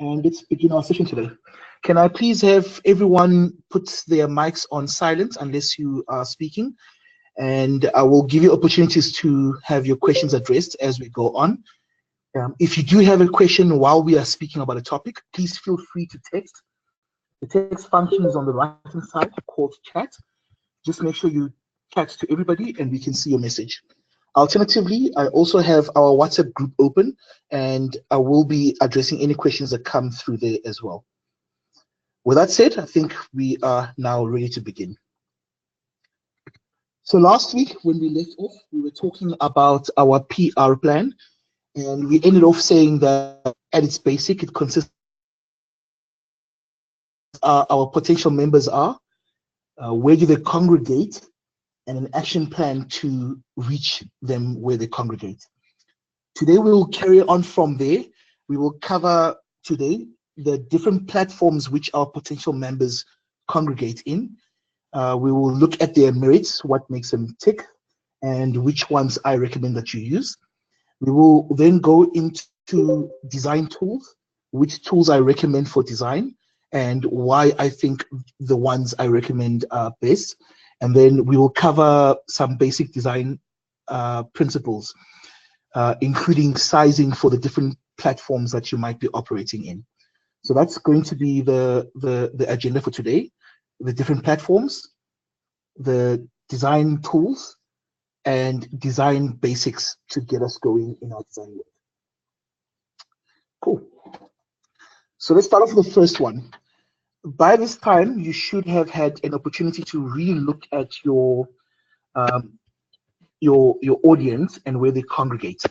and let's begin our session today. Can I please have everyone put their mics on silent unless you are speaking, and I will give you opportunities to have your questions addressed as we go on. If you do have a question while we are speaking about a topic, please feel free to text. The text function is on the right-hand side called chat. Just make sure you chat to everybody and we can see your message. Alternatively, I also have our WhatsApp group open, and I will be addressing any questions that come through there as well. With that said, I think we are now ready to begin. So last week when we left off, we were talking about our PR plan, and we ended off saying that at its basic, it consists of our potential members are, where do they congregate, and an action plan to reach them where they congregate. Today we will carry on from there. We will cover today the different platforms which our potential members congregate in. We will look at their merits, what makes them tick, and which ones I recommend that you use. We will then go into design tools, which tools I recommend for design, and why I think the ones I recommend are best. And then we will cover some basic design principles, including sizing for the different platforms that you might be operating in. So that's going to be the agenda for today: the different platforms, the design tools, and design basics to get us going in our design work. Cool. So let's start off with the first one. By this time, you should have had an opportunity to really look at your audience and where they congregate.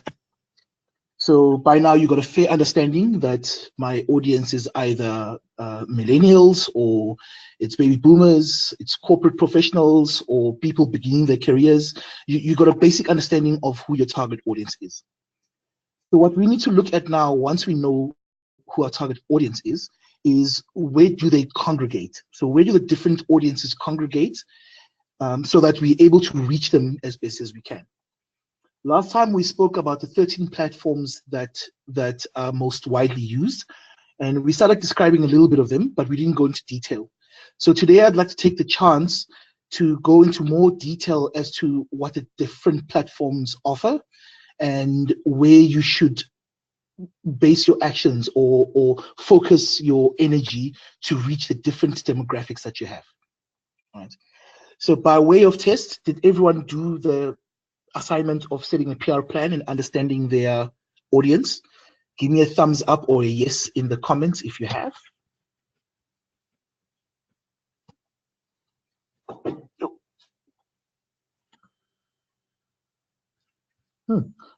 So by now, you've got a fair understanding that my audience is either millennials, or it's baby boomers, it's corporate professionals, or people beginning their careers. You've got a basic understanding of who your target audience is. So what we need to look at now, once we know who our target audience is where do they congregate? So where do the different audiences congregate, so that we're able to reach them as best as we can. Last time we spoke about the 13 platforms that are most widely used, and we started describing a little bit of them, but we didn't go into detail. So today I'd like to take the chance to go into more detail as to what the different platforms offer and where you should base your actions or focus your energy to reach the different demographics that you have. All right. So by way of test, did everyone do the assignment of setting a PR plan and understanding their audience? Give me a thumbs up or a yes in the comments if you have.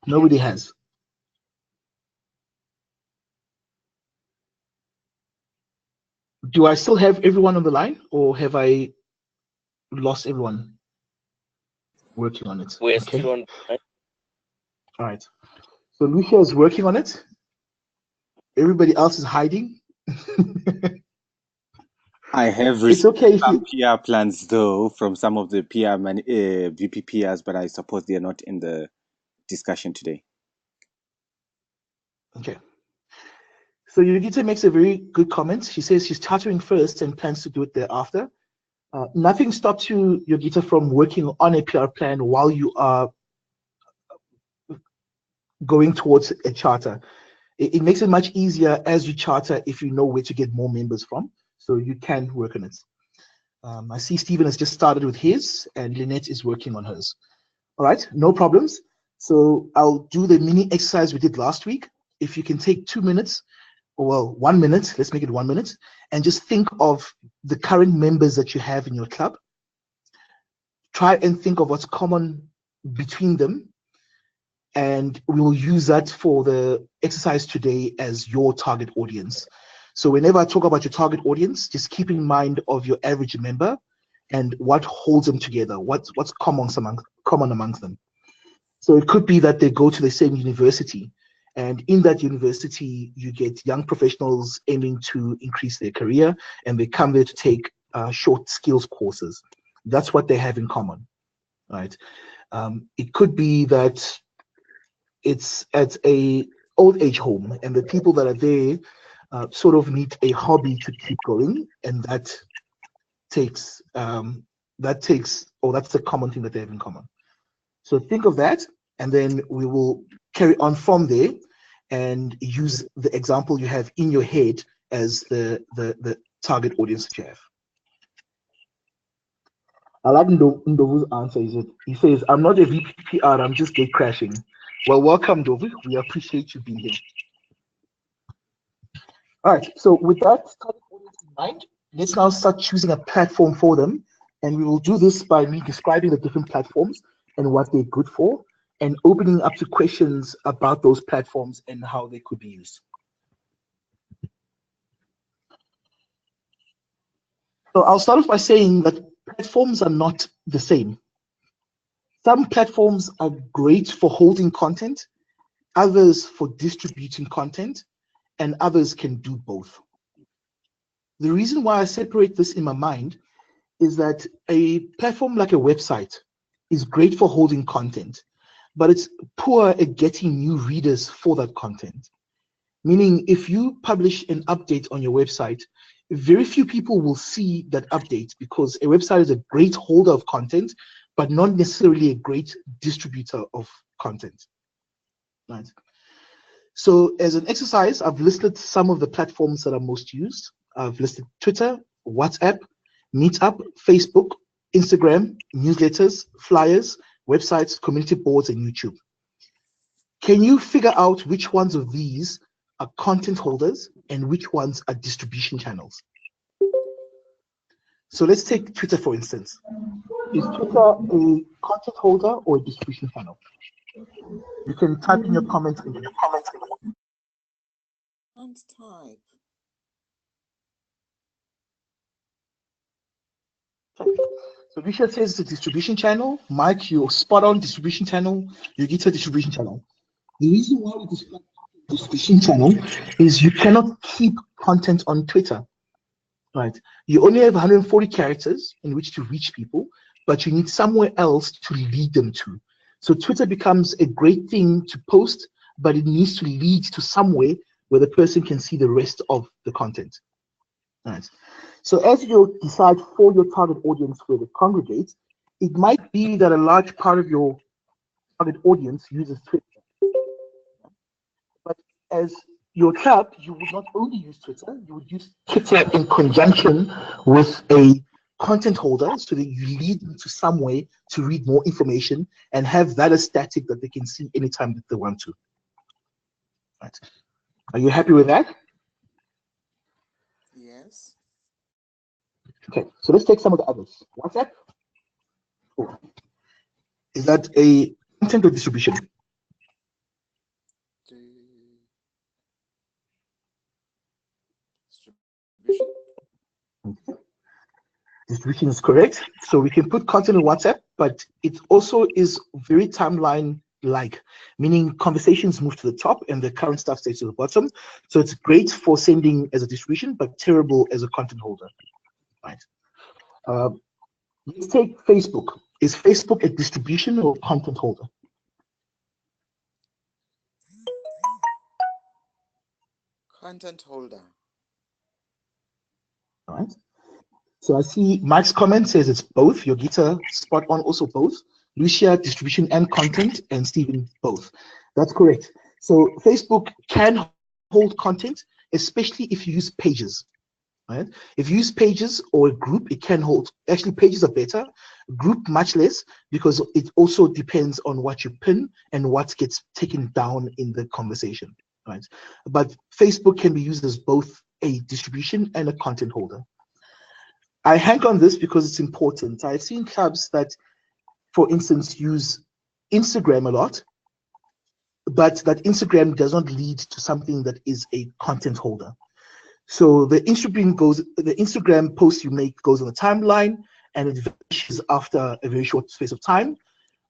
Nobody has. Do I still have everyone on the line, or have I lost everyone working on it? We're still on. All right. So Lucia is working on it. Everybody else is hiding. I have received some PR plans though from some of the VP PRs, but I suppose they are not in the discussion today. Okay. So Yogita makes a very good comment. She says she's chartering first and plans to do it thereafter. Nothing stops you, Yogita, from working on a PR plan while you are going towards a charter. It makes it much easier as you charter if you know where to get more members from. So you can work on it. I see Stephen has just started with his, and Lynette is working on hers. All right, no problems. So I'll do the mini exercise we did last week. If you can take 2 minutes, or well, 1 minute, let's make it 1 minute, and just think of the current members that you have in your club. Try and think of what's common between them, and we will use that for the exercise today as your target audience. So whenever I talk about your target audience, just keep in mind of your average member and what holds them together, what's common amongst them. So it could be that they go to the same university, and in that university, you get young professionals aiming to increase their career, and they come there to take short skills courses. That's what they have in common, right? It could be that it's at a old age home, and the people that are there sort of need a hobby to keep going, and that's the common thing that they have in common. So think of that, and then we will carry on from there and use the example you have in your head as the target audience that you have. I like Ndovu's answer. He says, I'm not a VPPR, I'm just gate crashing. Well, welcome, Ndovu. We appreciate you being here. All right, so with that target audience in mind, let's now start choosing a platform for them. And we will do this by me describing the different platforms and what they're good for, and opening up to questions about those platforms and how they could be used. So I'll start off by saying that platforms are not the same. Some platforms are great for holding content, others for distributing content, and others can do both. The reason why I separate this in my mind is that a platform like a website is great for holding content, but it's poor at getting new readers for that content. Meaning, if you publish an update on your website, very few people will see that update, because a website is a great holder of content, but not necessarily a great distributor of content. Right. So as an exercise, I've listed some of the platforms that are most used. I've listed Twitter, WhatsApp, Meetup, Facebook, Instagram, newsletters, flyers, websites, community boards, and YouTube. Can you figure out which ones of these are content holders and which ones are distribution channels? So let's take Twitter, for instance. Is Twitter a content holder or a distribution channel? You can type in your comments. Can't type. So Richard says it's a distribution channel. Mike, you're spot on, distribution channel. Yogita, distribution channel. The reason why we describe distribution channel is you cannot keep content on Twitter, right? You only have 140 characters in which to reach people, but you need somewhere else to lead them to. So Twitter becomes a great thing to post, but it needs to lead to somewhere where the person can see the rest of the content. Right. So as you decide for your target audience where they congregate, it might be that a large part of your target audience uses Twitter. But as your club, you would not only use Twitter, you would use Twitter in conjunction with a content holder, so that you lead them to some way to read more information and have that as static that they can see anytime that they want to. Right. Are you happy with that? Yes. Okay, so let's take some of the others. WhatsApp. Oh. Is that a content or distribution? Distribution. Okay. Distribution is correct. So we can put content on WhatsApp, but it also is very timeline-like, meaning conversations move to the top and the current stuff stays to the bottom. So it's great for sending as a distribution, but terrible as a content holder. Right. Let's take Facebook. Is Facebook a distribution or content holder? Content holder. All right. So I see Mike's comment says it's both. Yogita, spot on, also both. Lucia, distribution and content, and Stephen, both. That's correct. So Facebook can hold content, especially if you use pages. Right? If you use pages or a group, it can hold. Actually, pages are better. Group much less, because it also depends on what you pin and what gets taken down in the conversation. Right? But Facebook can be used as both a distribution and a content holder. I hang on this because it's important. I've seen clubs that, for instance, use Instagram a lot, but that Instagram does not lead to something that is a content holder. So the Instagram post you make goes on the timeline and it vanishes after a very short space of time.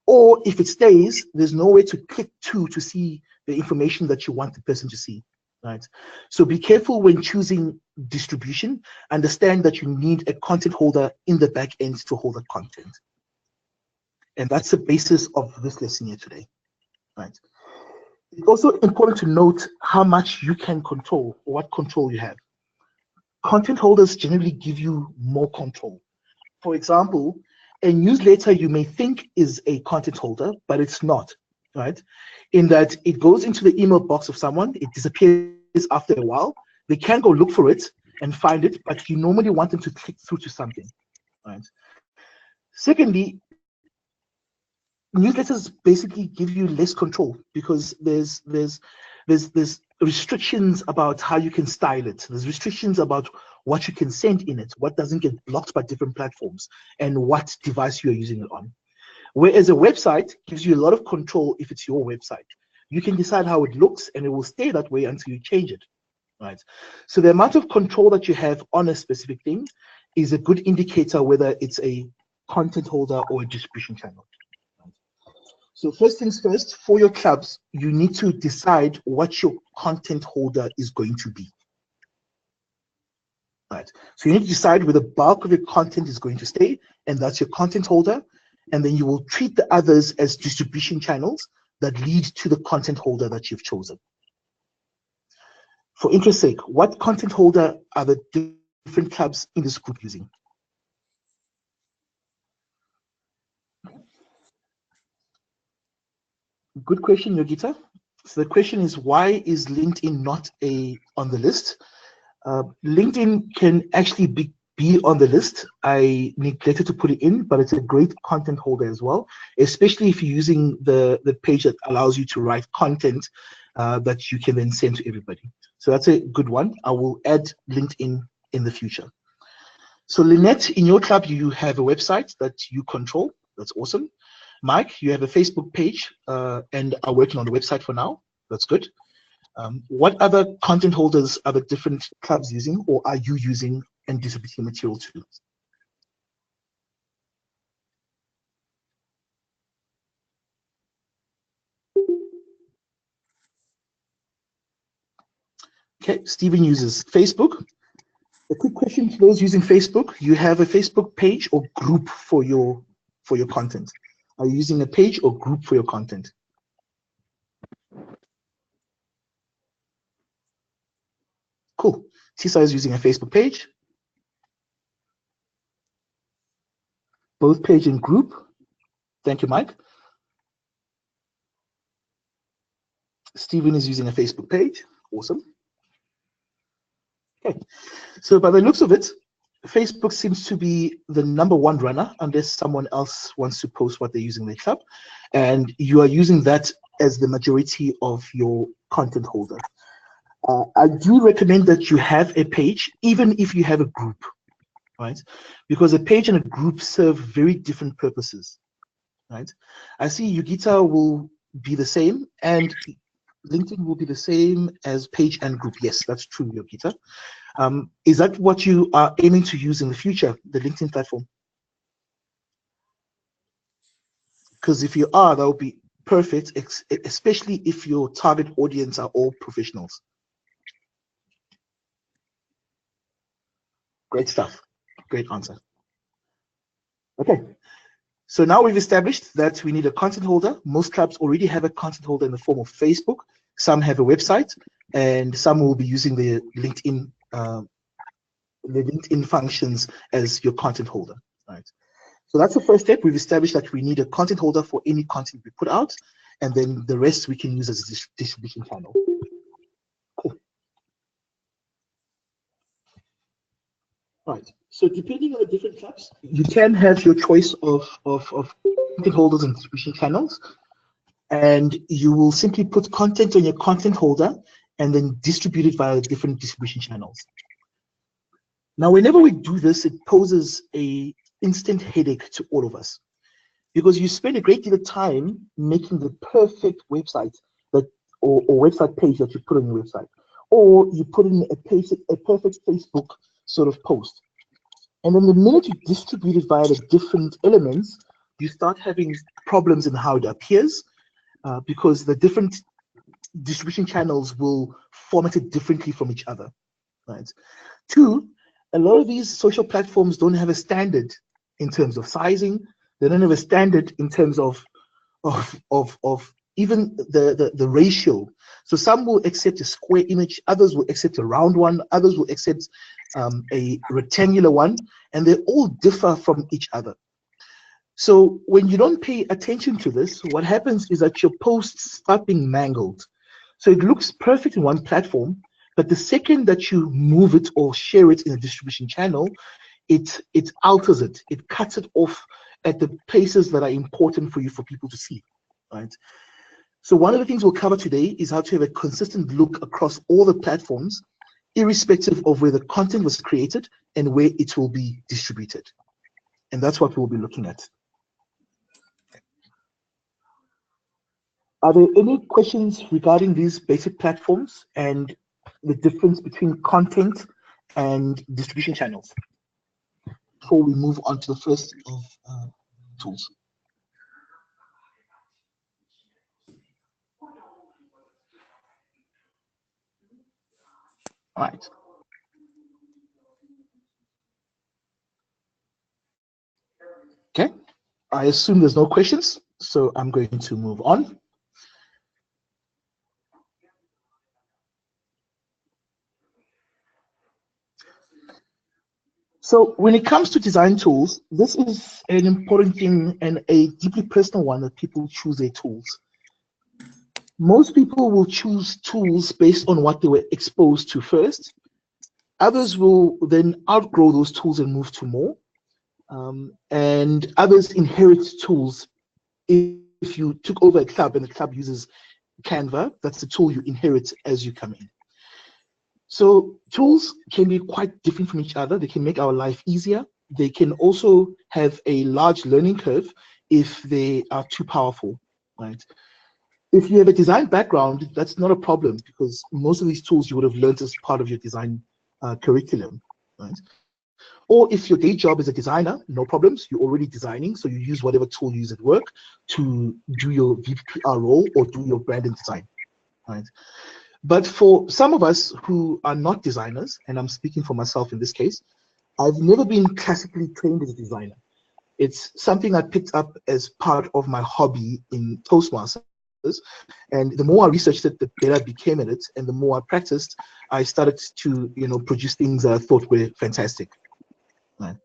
Or if it stays, there's no way to click to see the information that you want the person to see. Right. So be careful when choosing distribution. Understand that you need a content holder in the back end to hold the content. And that's the basis of this lesson here today. Right. It's also important to note how much you can control, or what control you have. Content holders generally give you more control. For example, a newsletter you may think is a content holder, but it's not, right? In that it goes into the email box of someone, it disappears after a while. They can go look for it and find it, but you normally want them to click through to something, right? Secondly, newsletters basically give you less control because there's restrictions about how you can style it. There's restrictions about what you can send in it, what doesn't get blocked by different platforms, and what device you're using it on. Whereas a website gives you a lot of control if it's your website. You can decide how it looks, and it will stay that way until you change it, right? So the amount of control that you have on a specific thing is a good indicator whether it's a content holder or a distribution channel. So first things first, for your clubs, you need to decide what your content holder is going to be. Right. So you need to decide where the bulk of your content is going to stay, and that's your content holder. And then you will treat the others as distribution channels that lead to the content holder that you've chosen. For interest's sake, what content holder are the different clubs in this group using? Good question, Yogita. So the question is, why is LinkedIn not on the list? LinkedIn can actually be on the list. I neglected to put it in, but it's a great content holder as well, especially if you're using the page that allows you to write content that you can then send to everybody. So that's a good one. I will add LinkedIn in the future. So Lynette, in your club, you have a website that you control. That's awesome. Mike, you have a Facebook page and are working on the website for now. That's good. What other content holders are the different clubs using, or are you using and distributing material to? Okay, Stephen uses Facebook. A quick question to those using Facebook: you have a Facebook page or group for your content? Are you using a page or group for your content? Cool. Tisa is using a Facebook page. Both page and group. Thank you, Mike. Stephen is using a Facebook page. Awesome. Okay. So by the looks of it, Facebook seems to be the #1 runner, unless someone else wants to post what they're using in their club, and you are using that as the majority of your content holder. I do recommend that you have a page, even if you have a group, right? Because a page and a group serve very different purposes, right? I see Yogita will be the same, and LinkedIn will be the same as page and group. Yes, that's true, Yogita. Is that what you are aiming to use in the future, the LinkedIn platform? Because if you are, that would be perfect, especially if your target audience are all professionals. Great stuff. Great answer. Okay. So now we've established that we need a content holder. Most clubs already have a content holder in the form of Facebook. Some have a website, and some will be using the LinkedIn functions as your content holder. Right. So that's the first step. We've established that we need a content holder for any content we put out, and then the rest we can use as a distribution channel. Cool. Right. So depending on the different clubs, you can have your choice of content holders and distribution channels, and you will simply put content on your content holder and then distribute it via different distribution channels. Now, whenever we do this, it poses an instant headache to all of us, because you spend a great deal of time making the perfect website or website page that you put on your website, or you put in a perfect Facebook sort of post. And then the minute you distribute it via the different elements, you start having problems in how it appears, because the different distribution channels will format it differently from each other, right? 2, a lot of these social platforms don't have a standard in terms of sizing. They don't have a standard in terms of even the ratio. So some will accept a square image, others will accept a round one, others will accept a rectangular one, and they all differ from each other. So when you don't pay attention to this, what happens is that your posts start being mangled. So it looks perfect in one platform, but the second that you move it or share it in a distribution channel, it alters it. It cuts it off at the places that are important for you for people to see, right? So one of the things we'll cover today is how to have a consistent look across all the platforms, irrespective of where the content was created and where it will be distributed. And that's what we'll be looking at. Are there any questions regarding these basic platforms and the difference between content and distribution channels before we move on to the first of tools? All right. Okay. I assume there's no questions, so I'm going to move on. So when it comes to design tools, this is an important thing and a deeply personal one that people choose their tools. Most people will choose tools based on what they were exposed to first. Others will then outgrow those tools and move to more. And others inherit tools. If you took over a club and the club uses Canva, that's the tool you inherit as you come in. So tools can be quite different from each other. They can make our life easier. They can also have a large learning curve if they are too powerful, right? If you have a design background, that's not a problem because most of these tools you would have learned as part of your design curriculum, right? Or if your day job is a designer, no problems. You're already designing, so you use whatever tool you use at work to do your VPR role or do your brand and design, right? But for some of us who are not designers, and I'm speaking for myself in this case, I've never been classically trained as a designer. It's something I picked up as part of my hobby in Toastmasters. And the more I researched it, the better I became at it. And the more I practiced, I started to, produce things that I thought were fantastic. Right.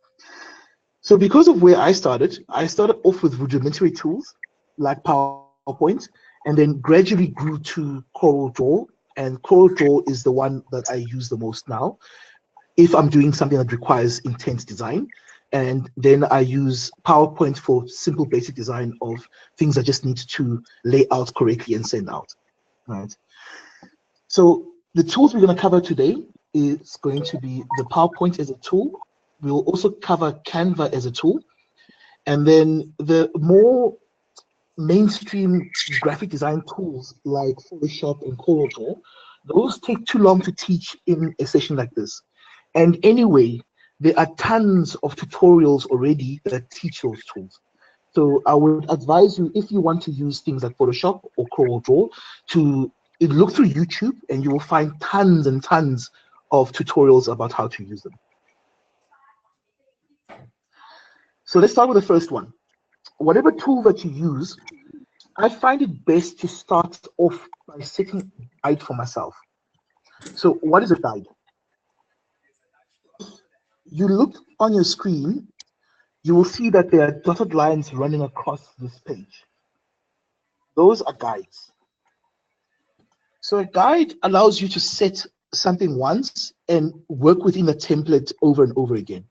So because of where I started off with rudimentary tools like PowerPoint, and then gradually grew to CorelDRAW. And CorelDRAW is the one that I use the most now if I'm doing something that requires intense design. And then I use PowerPoint for simple basic design of things I just need to lay out correctly and send out, right? So the tools we're going to cover today is going to be the PowerPoint as a tool. We will also cover Canva as a tool. And then the more mainstream graphic design tools like Photoshop and CorelDRAW, those take too long to teach in a session like this. And anyway, there are tons of tutorials already that teach those tools. So I would advise you, if you want to use things like Photoshop or CorelDRAW, to look through YouTube and you will find tons and tons of tutorials about how to use them. So let's start with the first one. Whatever tool that you use, I find it best to start off by setting a guide for myself. So what is a guide? You look on your screen, you will see that there are dotted lines running across this page. Those are guides. So a guide allows you to set something once and work within a template over and over again,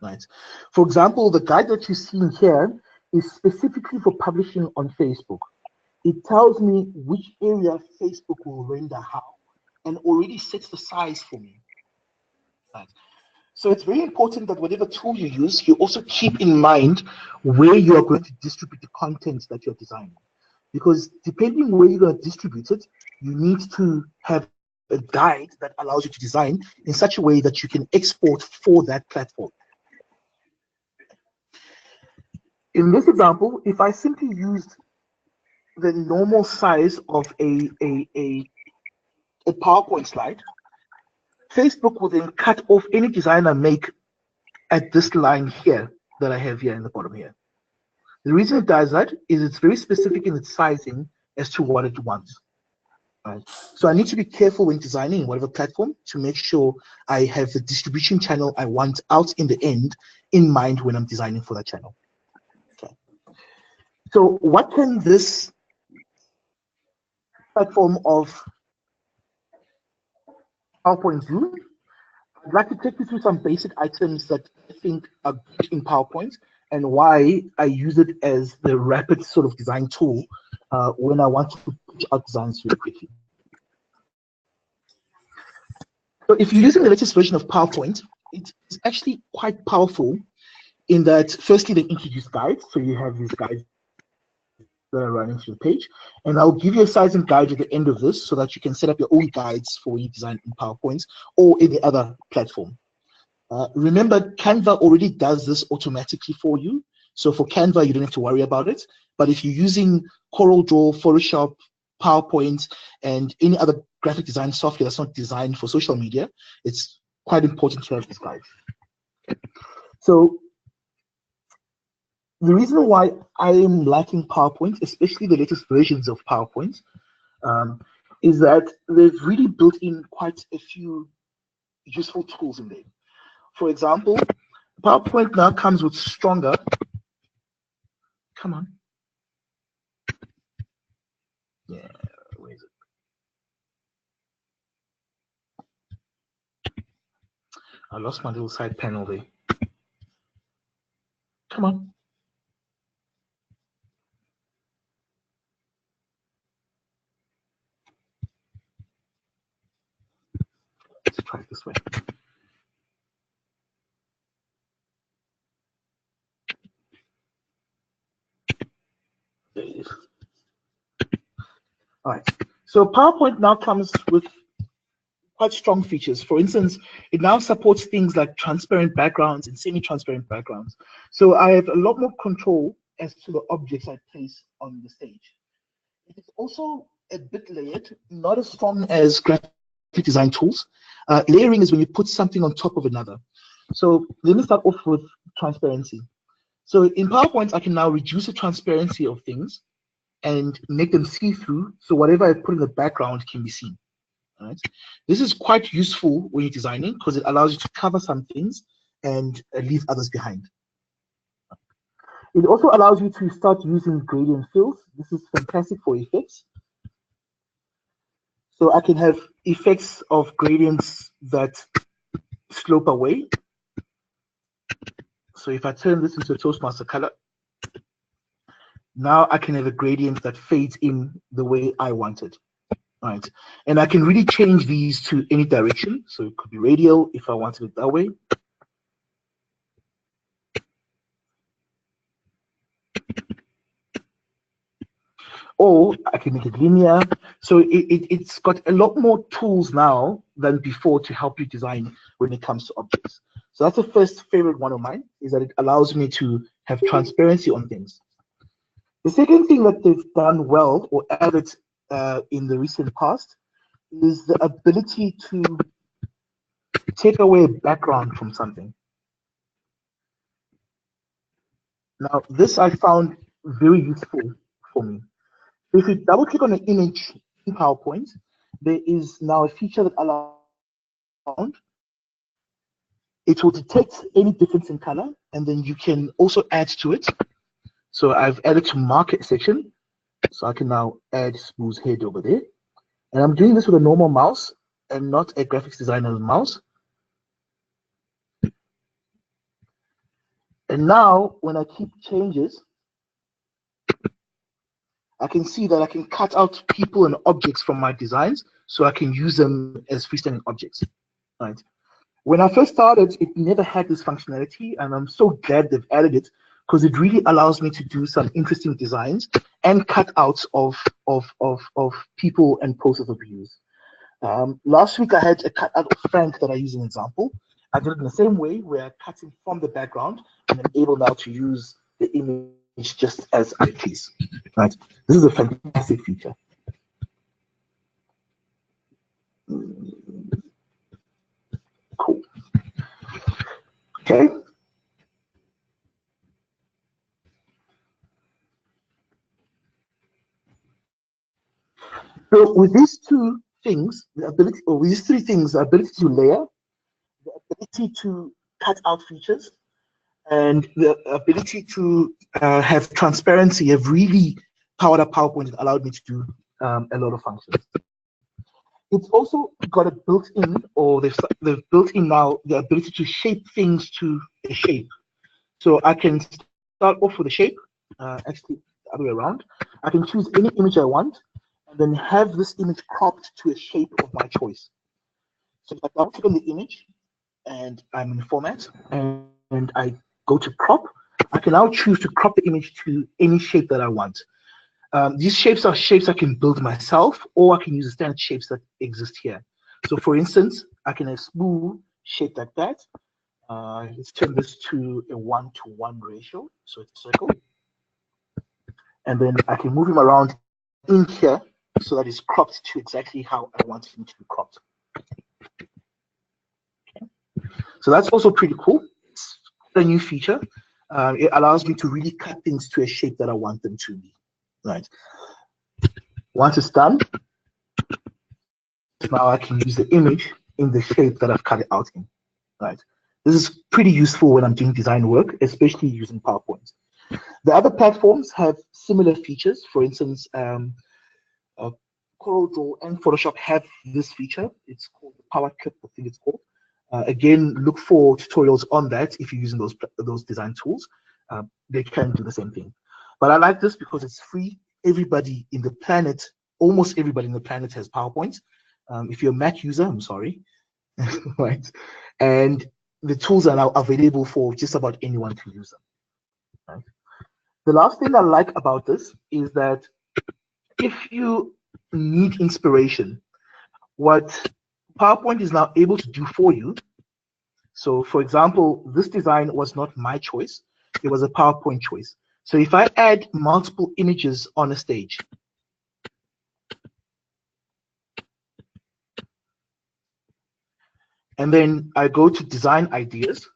right? For example, the guide that you see here is specifically for publishing on Facebook. It tells me which area Facebook will render how and already sets the size for me, right? So it's very important that whatever tool you use, you also keep in mind where you are going to distribute the content that you're designing. Because depending where you're going to distribute it, you need to have a guide that allows you to design in such a way that you can export for that platform. In this example, if I simply used the normal size of a PowerPoint slide, Facebook will then cut off any design I make at this line here that I have here in the bottom here. The reason it does that is it's very specific in its sizing as to what it wants. Right. So I need to be careful when designing whatever platform to make sure I have the distribution channel I want out in the end in mind when I'm designing for that channel. Okay. So what can this platform of PowerPoint do? I'd like to take you through some basic items that I think are good in PowerPoint and why I use it as the rapid sort of design tool when I want to push out designs really quickly. So if you're using the latest version of PowerPoint, it's actually quite powerful in that firstly they introduce guides, so you have these guides that are running through the page, and I'll give you a sizing guide at the end of this so that you can set up your own guides for when you design in PowerPoint or any other platform. Remember, Canva already does this automatically for you, so for Canva you don't have to worry about it. But if you're using CorelDRAW, Photoshop, PowerPoint, and any other graphic design software that's not designed for social media, it's quite important to have these guides. So the reason why I am liking PowerPoint, especially the latest versions of PowerPoint, is that they've really built in quite a few useful tools in there. For example, PowerPoint now comes with stronger. Come on. Yeah, where is it? I lost my little side panel there. Come on. Let's try it this way. There it is. All right. So PowerPoint now comes with quite strong features. For instance, it now supports things like transparent backgrounds and semi-transparent backgrounds. So I have a lot more control as to the objects I place on the stage. It is also a bit layered, not as strong as graphic design tools. Layering is when you put something on top of another. So let me start off with transparency. So in PowerPoint, I can now reduce the transparency of things and make them see-through, so whatever I put in the background can be seen. Right? This is quite useful when you're designing because it allows you to cover some things and leave others behind. It also allows you to start using gradient fills. This is fantastic for effects. So I can have effects of gradients that slope away. So if I turn this into a Toastmaster color, now I can have a gradient that fades in the way I want it. Right, and I can really change these to any direction. So it could be radial if I wanted it that way. Or I can make it linear. So it's got a lot more tools now than before to help you design when it comes to objects. So that's the first favorite one of mine, is that it allows me to have transparency on things. The second thing that they've done well or added in the recent past is the ability to take away a background from something. Now, this I found very useful for me. If you double click on an image in PowerPoint, there is now a feature that allows it will detect any difference in color, and then you can also add to it. So I've added to market section, so I can now add Smooth's head over there. And I'm doing this with a normal mouse and not a graphics designer's mouse. And now when I keep changes, I can see that I can cut out people and objects from my designs so I can use them as freestanding objects. Right. When I first started, it never had this functionality, and I'm so glad they've added it because it really allows me to do some interesting designs and cutouts of people and process of use. Last week, I had a cutout of Frank that I use an example. I did it in the same way where I cut him from the background and I'm able now to use the image just as I please. Right? This is a fantastic feature. Cool. Okay. So with these two things, the ability, or with these three things, the ability to layer, the ability to cut out features, and the ability to have transparency have really powered up PowerPoint and allowed me to do a lot of functions. It's also got a built-in, or they've built in now the ability to shape things to a shape. So I can start off with a shape, actually the other way around. I can choose any image I want, and then have this image cropped to a shape of my choice. So if I double click on the image, and I'm in format, and I go to crop, I can now choose to crop the image to any shape that I want. These shapes are shapes I can build myself, or I can use the standard shapes that exist here. So for instance, I can have a smooth shape like that. Let's turn this to a 1-to-1 ratio, so it's a circle. And then I can move him around in here so that it's cropped to exactly how I want him to be cropped. Okay. So that's also pretty cool. It's a new feature. It allows me to really cut things to a shape that I want them to be. Right. Once it's done, now I can use the image in the shape that I've cut it out in. Right. This is pretty useful when I'm doing design work, especially using PowerPoint. The other platforms have similar features. For instance, CorelDRAW and Photoshop have this feature. It's called the Power Clip, I think it's called. Again, look for tutorials on that if you're using those design tools. They can do the same thing. But I like this because it's free. Everybody in the planet, almost everybody in the planet has PowerPoint. If you're a Mac user, I'm sorry, right? And the tools are now available for just about anyone to use them. Right? The last thing I like about this is that if you need inspiration, what PowerPoint is now able to do for you. So for example, this design was not my choice. It was a PowerPoint choice. So if I add multiple images on a stage, and then I go to design ideas,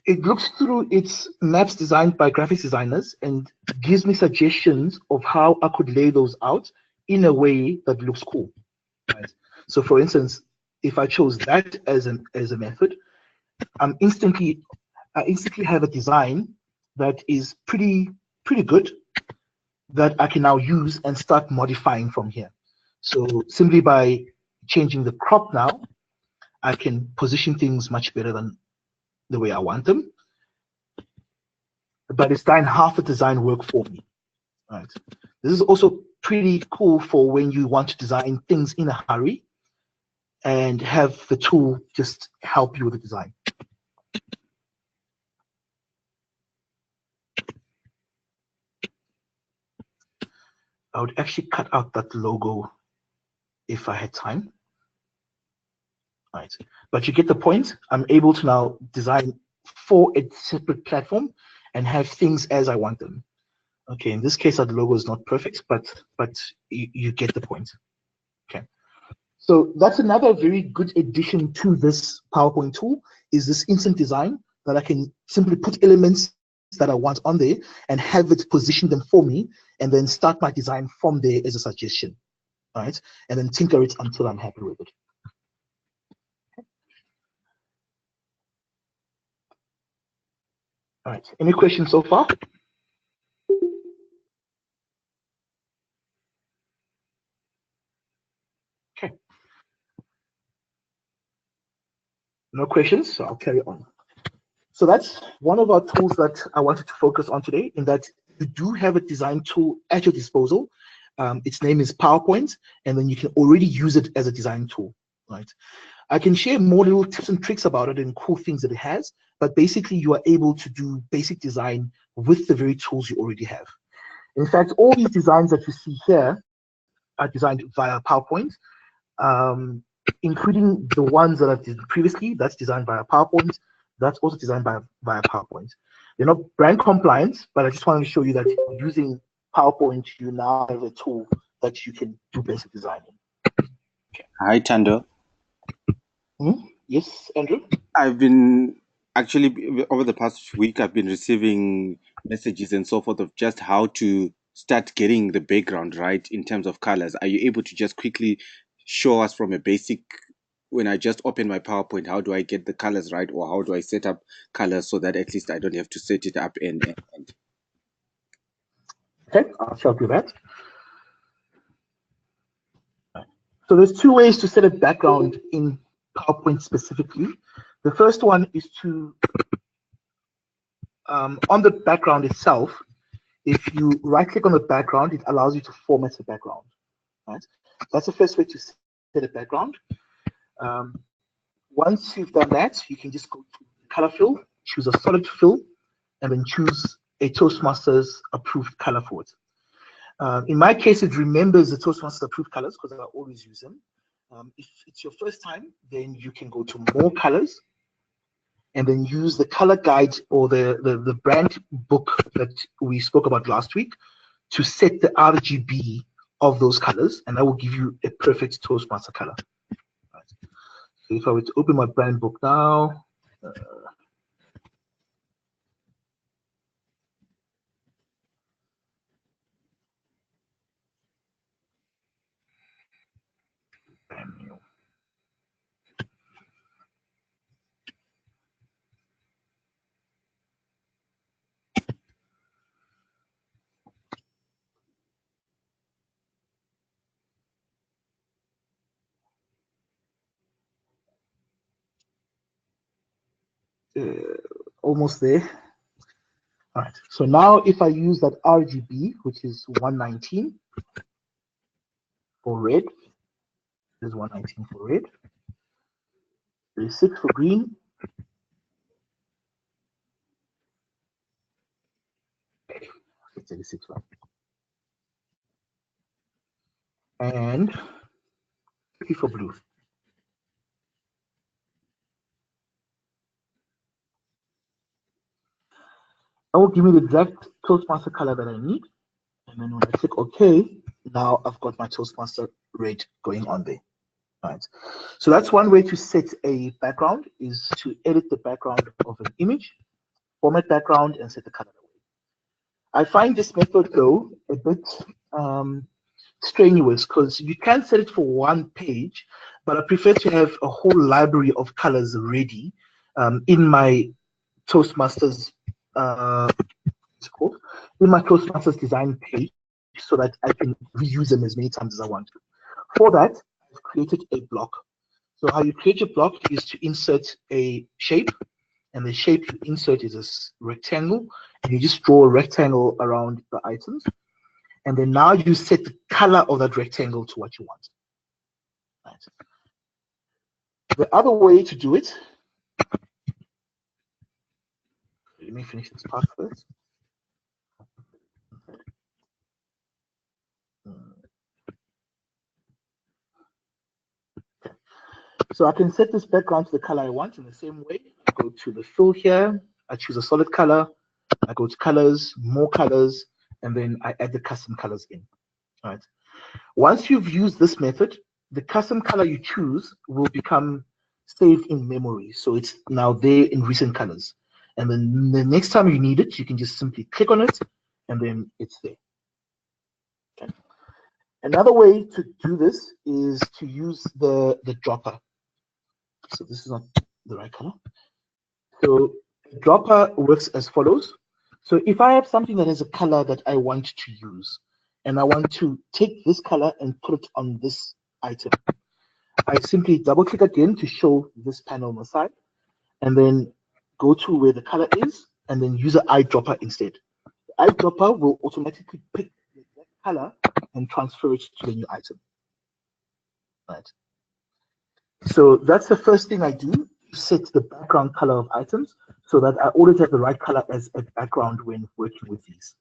it looks through its maps designed by graphics designers and gives me suggestions of how I could lay those out in a way that looks cool. Right? So for instance, if I chose that as a method, I instantly have a design that is pretty good that I can now use and start modifying from here. So simply by changing the crop now, I can position things much better than the way I want them. But it's done half the design work for me. Right. This is also pretty cool for when you want to design things in a hurry and have the tool just help you with the design. I would actually cut out that logo if I had time. Right. But you get the point. I'm able to now design for a separate platform and have things as I want them. Okay, in this case, that logo is not perfect, but you get the point. Okay. So that's another very good addition to this PowerPoint tool is this instant design that I can simply put elements that I want on there and have it position them for me and then start my design from there as a suggestion, right? And then tinker it until I'm happy with it. All right, any questions so far? Okay. No questions, so I'll carry on. So that's one of our tools that I wanted to focus on today, in that you do have a design tool at your disposal. Its name is PowerPoint, and then you can already use it as a design tool, right? I can share more little tips and tricks about it and cool things that it has, but basically you are able to do basic design with the very tools you already have. In fact, all these designs that you see here are designed via PowerPoint, including the ones that I've did previously, that's designed via PowerPoint. That's also designed via PowerPoint. They're not brand compliant, but I just wanted to show you that using PowerPoint, you now have a tool that you can do basic designing. Okay. Hi, Tando. Yes, Andrew? I've been actually, over the past week, I've been receiving messages and so forth of just how to start getting the background right in terms of colors, are you able to just quickly show us from a basic, when I just open my PowerPoint, how do I get the colors right, or how do I set up colors so that at least I don't have to set it up and. Okay, I'll show you that. So there's two ways to set a background in PowerPoint specifically. The first one is to, on the background itself, if you right-click on the background, it allows you to format the background. Right? That's the first way to set a background. Once you've done that, you can just go to color fill, choose a solid fill, and then choose a Toastmasters approved color for it. In my case, it remembers the Toastmasters approved colors because I always use them. If it's your first time, then you can go to more colors and then use the color guide or the brand book that we spoke about last week to set the RGB of those colors, and that will give you a perfect Toastmaster color. Right. So if I were to open my brand book now, brand new. Almost there. All right, so now if I use that RGB, which is 119 for red, there's 119 for red, 36 for green, okay, 36 one, and 50 for blue. That will give me the exact Toastmaster color that I need. And then when I click OK, now I've got my Toastmaster red going on there. Right. So that's one way to set a background, is to edit the background of an image, format background, and set the color away. I find this method, though, a bit strenuous because you can set it for one page, but I prefer to have a whole library of colors ready in my Toastmasters in my Toastmasters design page so that I can reuse them as many times as I want to. For that, I've created a block. So how you create a block is to insert a shape, and the shape you insert is a rectangle, and you just draw a rectangle around the items. And then now you set the color of that rectangle to what you want. Right. The other way to do it, let me finish this part first. So I can set this background to the color I want in the same way. I go to the fill here, I choose a solid color, I go to colors, more colors, and then I add the custom colors in. All right. Once you've used this method, the custom color you choose will become saved in memory. So it's now there in recent colors. And then the next time you need it, you can just simply click on it, and then it's there. Okay. Another way to do this is to use the dropper. So this is not the right color. So the dropper works as follows. So if I have something that has a color that I want to use, and I want to take this color and put it on this item, I simply double click again to show this panel on the side, and then go to where the color is, and then use an eyedropper instead. The eyedropper will automatically pick the exact color and transfer it to the new item. Right. So that's the first thing I do, to set the background color of items so that I always have the right color as a background when working with these.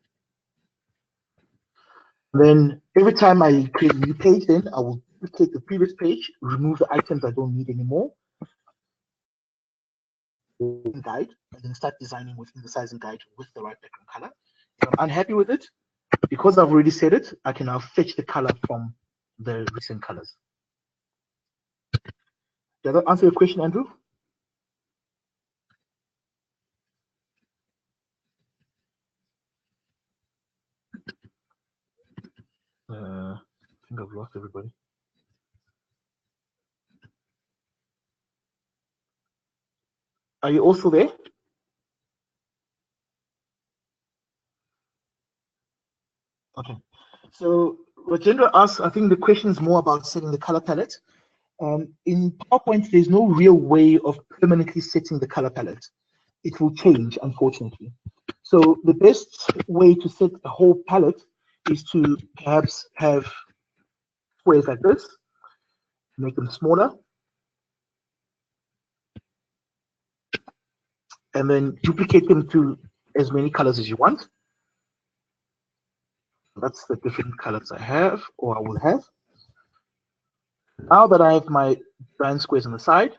Then every time I create a new page, then I will duplicate the previous page, remove the items I don't need anymore, guide, and then start designing within the sizing guide with the right background color. If I'm unhappy with it, because I've already set it, I can now fetch the color from the recent colors. Does that answer your question, Andrew? Are you also there? Okay. So Rajendra asks, I think the question is more about setting the color palette. In PowerPoint, there's no real way of permanently setting the color palette. It will change, unfortunately. So the best way to set a whole palette is to perhaps have squares like this, make them smaller, and then duplicate them to as many colors as you want. That's the different colors I have, or I will have. Now that I have my brand squares on the side,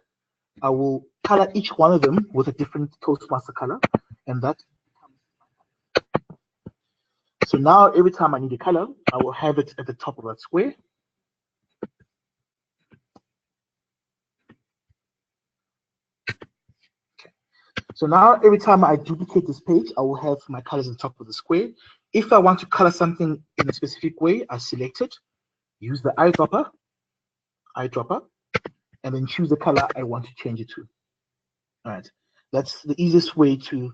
I will color each one of them with a different Toastmaster color, and that. So now every time I need a color, I will have it at the top of that square. Okay. So now every time I duplicate this page, I will have my colors at the top of the square. If I want to color something in a specific way, I select it, use the eyedropper, and then choose the color I want to change it to. All right. That's the easiest way to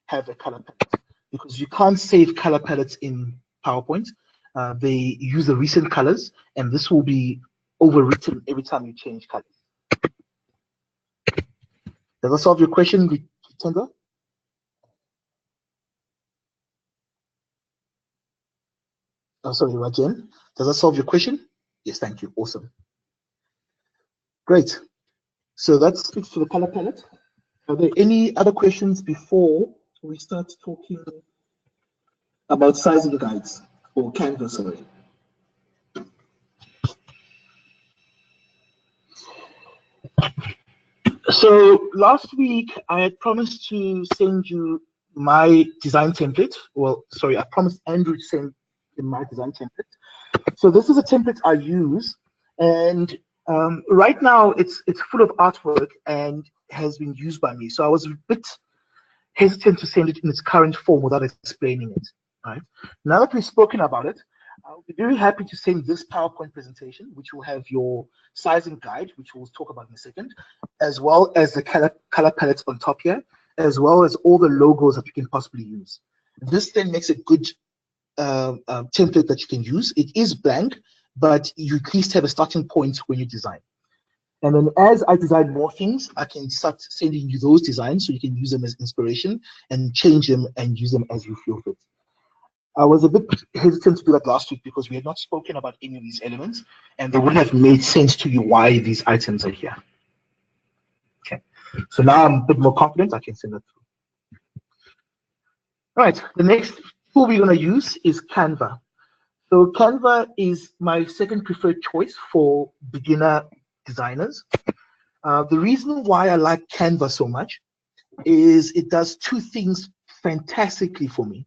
have a color palette, because you can't save color palettes in PowerPoint. They use the recent colors, and this will be overwritten every time you change colors. Does that solve your question, Jitendra? Oh, sorry, Rajen. Does that solve your question? Yes, thank you. Awesome. Great. So that speaks to the color palette. Are there any other questions before we start talking about sizing guides or Canva, sorry? So last week I had promised to send you my design template. Well, sorry, I promised Andrew to send him my design template. So this is a template I use, and right now it's full of artwork and has been used by me. So I was a bit hesitant to send it in its current form without explaining it. Right now that we've spoken about it, I'll be very happy to send this PowerPoint presentation, which will have your sizing guide, which we'll talk about in a second, as well as the color palettes on top here, as well as all the logos that you can possibly use. This then makes a good template that you can use. It is blank, but you at least have a starting point when you design. And then as I design more things, I can start sending you those designs so you can use them as inspiration and change them and use them as you feel fit. I was a bit hesitant to do that last week because we had not spoken about any of these elements, and they wouldn't have made sense to you why these items are here. Okay, so now I'm a bit more confident I can send that through. All right, the next tool we're going to use is Canva. So Canva is my second preferred choice for beginner designers. The reason why I like Canva so much is it does two things fantastically for me.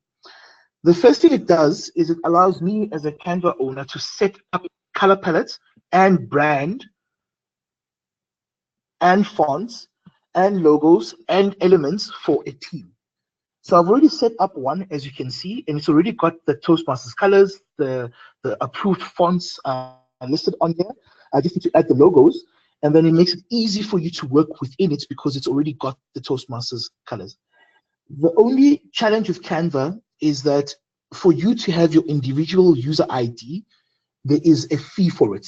The first thing it does is it allows me as a Canva owner to set up color palettes and brand and fonts and logos and elements for a team. So I've already set up one, as you can see, and it's already got the Toastmasters colors, the approved fonts listed on here. I just need to add the logos, and then it makes it easy for you to work within it because it's already got the Toastmasters colors. The only challenge with Canva is that for you to have your individual user ID, there is a fee for it.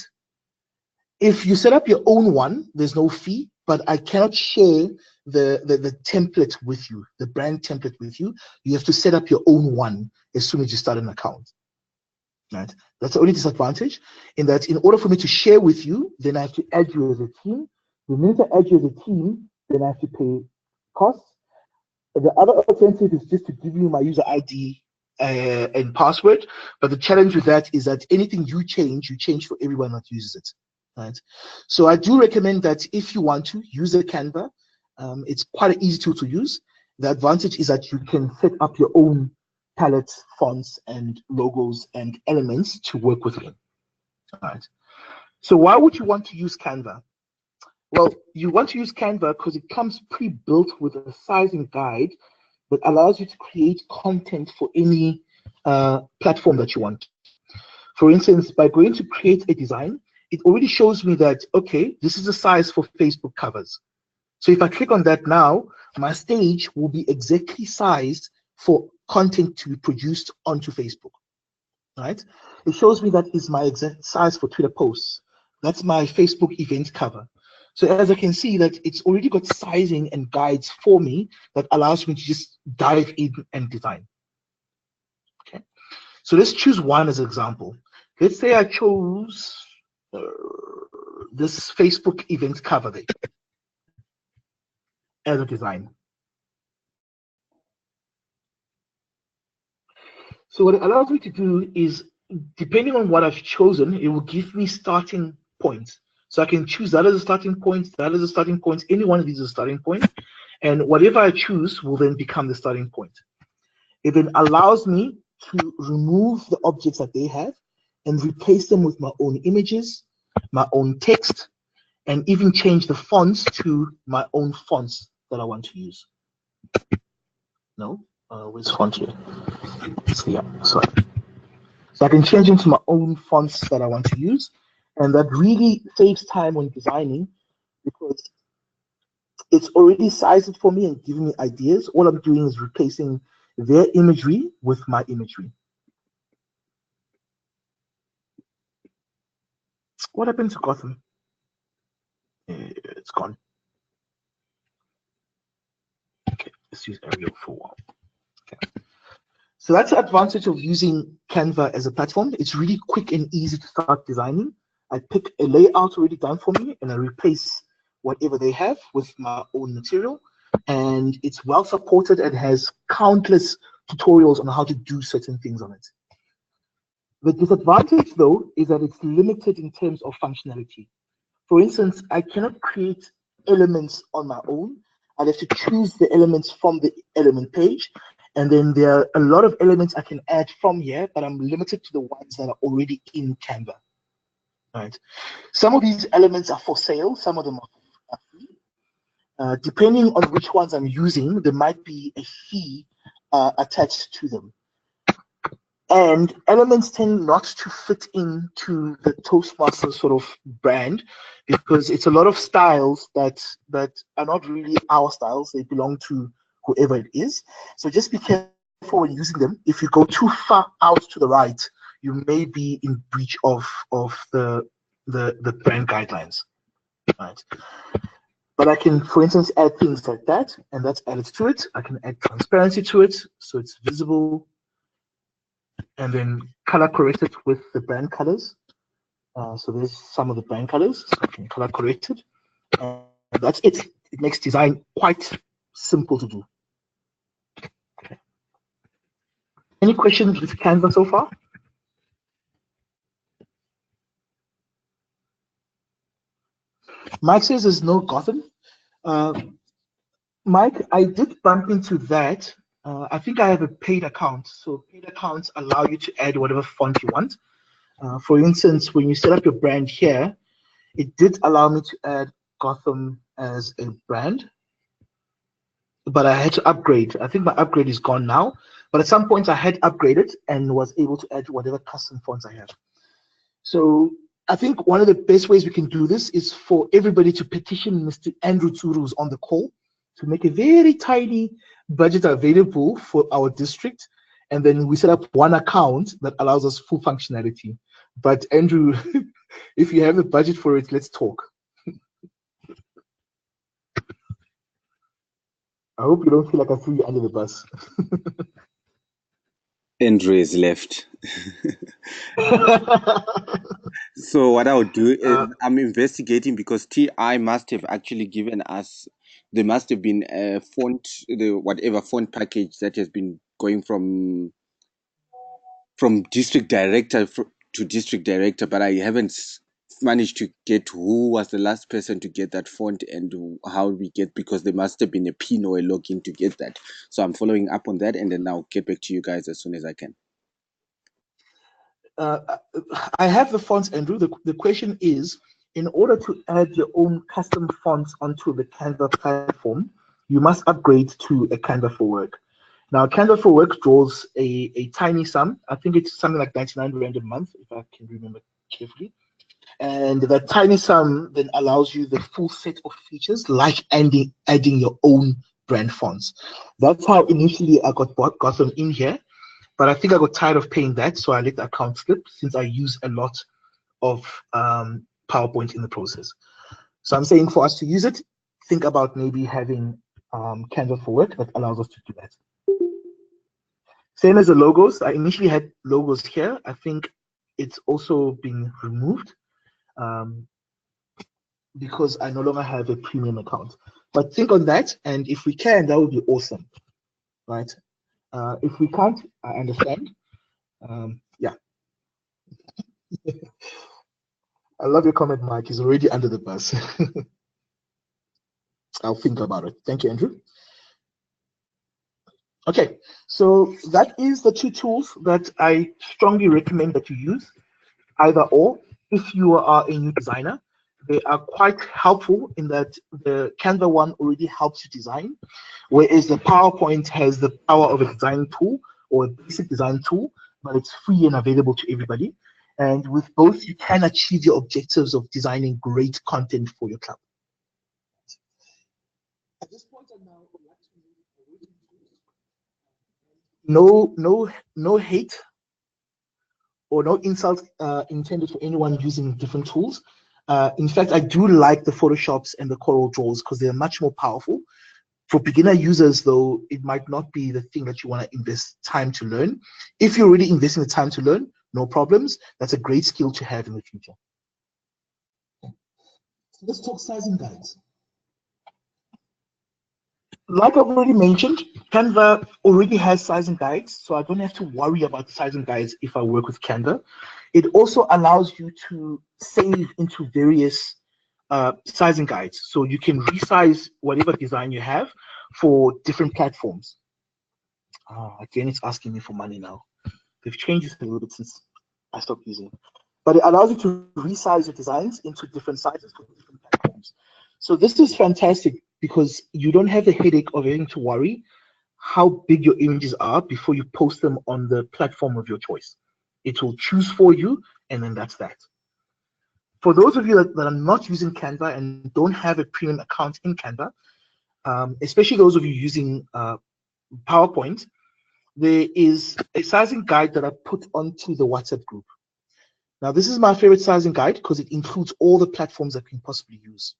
If you set up your own one, there's no fee, but I cannot share the template with you, the brand template with you. You have to set up your own one as soon as you start an account. Right? That's the only disadvantage, in that in order for me to share with you, then I have to add you as a team. The minute I add you as a team, then I have to pay costs. The other alternative is just to give you my user ID and password, but the challenge with that is that anything you change for everyone that uses it. Right? So I do recommend that if you want to use a Canva, it's quite an easy tool to use. The advantage is that you can set up your own palettes, fonts, and logos and elements to work with it. Right? So why would you want to use Canva? Well, you want to use Canva because it comes pre-built with a sizing guide that allows you to create content for any platform that you want. For instance, by going to create a design, it already shows me that, okay, this is the size for Facebook covers. So if I click on that now, my stage will be exactly sized for content to be produced onto Facebook, right? It shows me that is my exact size for Twitter posts. That's my Facebook event cover. So as I can see that it's already got sizing and guides for me that allows me to just dive in and design. Okay. So let's choose one as an example. Let's say I chose this Facebook event cover there as a design. So what it allows me to do is, depending on what I've chosen, it will give me starting points. So I can choose that as a starting point, that as a starting point, any one of these is a starting point, and whatever I choose will then become the starting point. It then allows me to remove the objects that they have and replace them with my own images, my own text, and even change the fonts to my own fonts that I want to use. No? Where's font here? Yeah, sorry. So I can change into my own fonts that I want to use. And that really saves time when designing because it's already sized for me and giving me ideas. All I'm doing is replacing their imagery with my imagery. What happened to Gotham? It's gone. Okay, let's use Arial for a while. Okay. So that's the advantage of using Canva as a platform. It's really quick and easy to start designing. I pick a layout already done for me and I replace whatever they have with my own material. And it's well supported and has countless tutorials on how to do certain things on it. The disadvantage, though, is that it's limited in terms of functionality. For instance, I cannot create elements on my own. I have to choose the elements from the element page. And then there are a lot of elements I can add from here, but I'm limited to the ones that are already in Canva. Right. Some of these elements are for sale, some of them are free. Depending on which ones I'm using, there might be a fee attached to them. And elements tend not to fit into the Toastmasters sort of brand because it's a lot of styles that are not really our styles. They belong to whoever it is. So just be careful when using them. If you go too far out to the right, you may be in breach of the brand guidelines. Right. But I can, for instance, add things like that, and that's added to it. I can add transparency to it, so it's visible, and then color correct it with the brand colors. So there's some of the brand colors, so I can color correct it. And that's it. It makes design quite simple to do. Okay. Any questions with Canva so far? Mike says there's no Gotham. Mike, I did bump into that. I think I have a paid account. So paid accounts allow you to add whatever font you want. For instance, when you set up your brand here, it did allow me to add Gotham as a brand, but I had to upgrade. I think my upgrade is gone now, but at some point I had upgraded and was able to add whatever custom fonts I have. So I think one of the best ways we can do this is for everybody to petition Mr. Andrew Tsuru's on the call to make a very tiny budget available for our district. And then we set up one account that allows us full functionality. But Andrew, if you have a budget for it, let's talk. I hope you don't feel like I threw you under the bus. Andrew is left. So what I'll do is I'm investigating because TI must have actually given us, there must have been a font, the whatever font package that has been going from district director to district director, but I haven't managed to get who was the last person to get that font and how we get, because there must have been a pin or a login to get that. So I'm following up on that, and then I'll get back to you guys as soon as I can. I have the fonts, Andrew. The question is, in order to add your own custom fonts onto the Canva platform, you must upgrade to a Canva for Work. Now, Canva for Work draws a tiny sum. I think it's something like 99 Rand a month, if I can remember carefully. And that tiny sum then allows you the full set of features, like adding your own brand fonts. That's how initially I got them in here, but I think I got tired of paying that, so I let the account slip since I use a lot of PowerPoint in the process. So I'm saying for us to use it, think about maybe having Canva for Work that allows us to do that. Same as the logos. I initially had logos here. I think it's also been removed because I no longer have a premium account. But think on that, and if we can, that would be awesome, right? If we can't, I understand. Yeah. I love your comment, Mike. He's already under the bus. I'll think about it. Thank you, Andrew. Okay, so that is the two tools that I strongly recommend that you use, either or. If you are a new designer, they are quite helpful in that the Canva one already helps you design, whereas the PowerPoint has the power of a design tool or a basic design tool, but it's free and available to everybody. And with both, you can achieve your objectives of designing great content for your club. At this point, I'm now no hate or no insult intended for anyone using different tools. In fact, I do like the Photoshops and the Corel Draws because they're much more powerful. For beginner users, though, it might not be the thing that you want to invest time to learn. If you're already investing the time to learn, no problems. That's a great skill to have in the future. Okay. So let's talk sizing guides. Like I've already mentioned, Canva already has sizing guides, so I don't have to worry about the sizing guides if I work with Canva. It also allows you to save into various sizing guides, so you can resize whatever design you have for different platforms. Again, it's asking me for money now. They've changed it a little bit since I stopped using it. But it allows you to resize your designs into different sizes for different platforms. So this is fantastic because you don't have the headache of having to worry how big your images are before you post them on the platform of your choice. It will choose for you, and then that's that. For those of you that are not using Canva and don't have a premium account in Canva, especially those of you using PowerPoint, there is a sizing guide that I put onto the WhatsApp group. Now, this is my favorite sizing guide because it includes all the platforms that you can possibly use.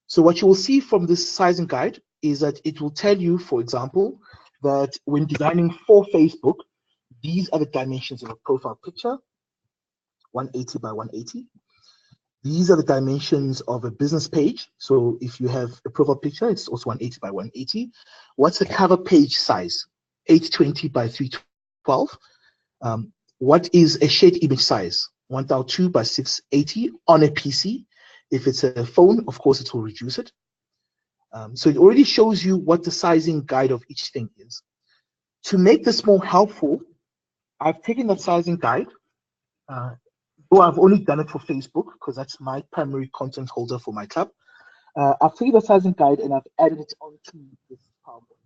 So what you will see from this sizing guide is that it will tell you, for example, that when designing for Facebook, these are the dimensions of a profile picture, 180 by 180. These are the dimensions of a business page. So if you have a profile picture, it's also 180 by 180. What's the cover page size? 820 by 312. What is a shared image size? 1002 by 680 on a PC. If it's a phone, of course, it will reduce it. So it already shows you what the sizing guide of each thing is. To make this more helpful, I've taken that sizing guide. Though I've only done it for Facebook because that's my primary content holder for my club. I've taken the sizing guide and I've added it onto this PowerPoint.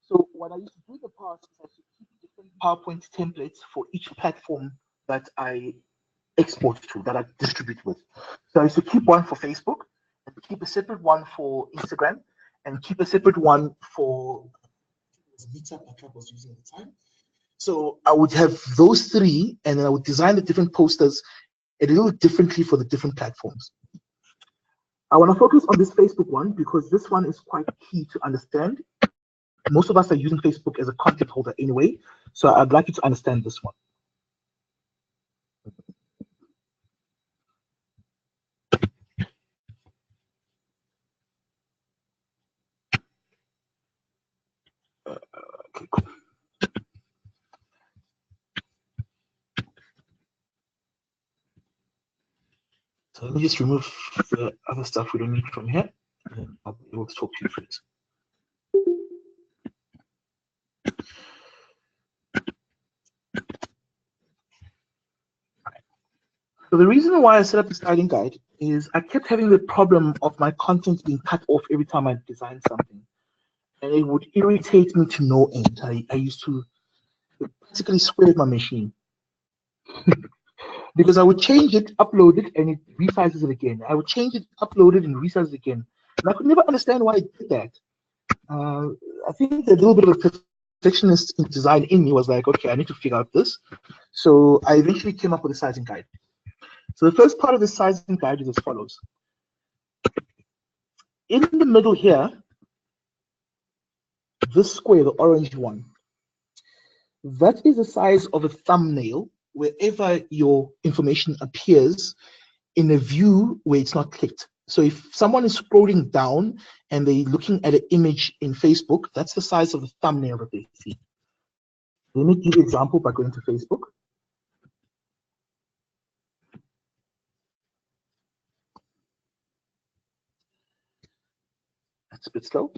So what I used to do in the past is I used to keep different PowerPoint templates for each platform that I export to, that I distribute with. So I used to keep one for Facebook, and keep a separate one for Instagram, and keep a separate one for Meetup my club was using at the time. So I would have those three, and then I would design the different posters a little differently for the different platforms. I want to focus on this Facebook one because this one is quite key to understand. Most of us are using Facebook as a content holder anyway, so I'd like you to understand this one. Okay, cool. So let me just remove the other stuff we don't need from here, and then I'll be able to talk to you through it. So the reason why I set up this styling guide is I kept having the problem of my content being cut off every time I designed something. And it would irritate me to no end. I used to basically swear at my machine. because I would change it, upload it, and it resizes it again. I would change it, upload it, and resize it again. And I could never understand why it did that. I think a little bit of a perfectionist in design in me was like, okay, I need to figure out this. So I eventually came up with a sizing guide. So the first part of the sizing guide is as follows. In the middle here, this square, the orange one, that is the size of a thumbnail wherever your information appears in a view where it's not clicked. So if someone is scrolling down and they're looking at an image in Facebook, that's the size of the thumbnail that they see. Let me give you an example by going to Facebook. That's a bit slow.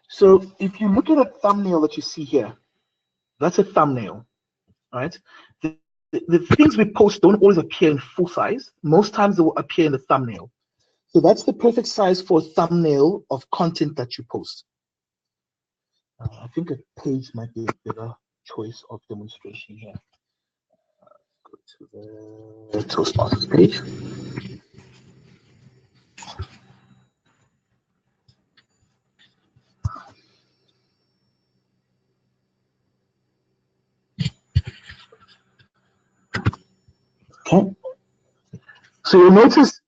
So if you look at a thumbnail that you see here, that's a thumbnail, right? The things we post don't always appear in full size. Most times they will appear in the thumbnail. So that's the perfect size for a thumbnail of content that you post. I think a page might be a better choice of demonstration here. Go to the Toastmasters page. Okay. So you'll notice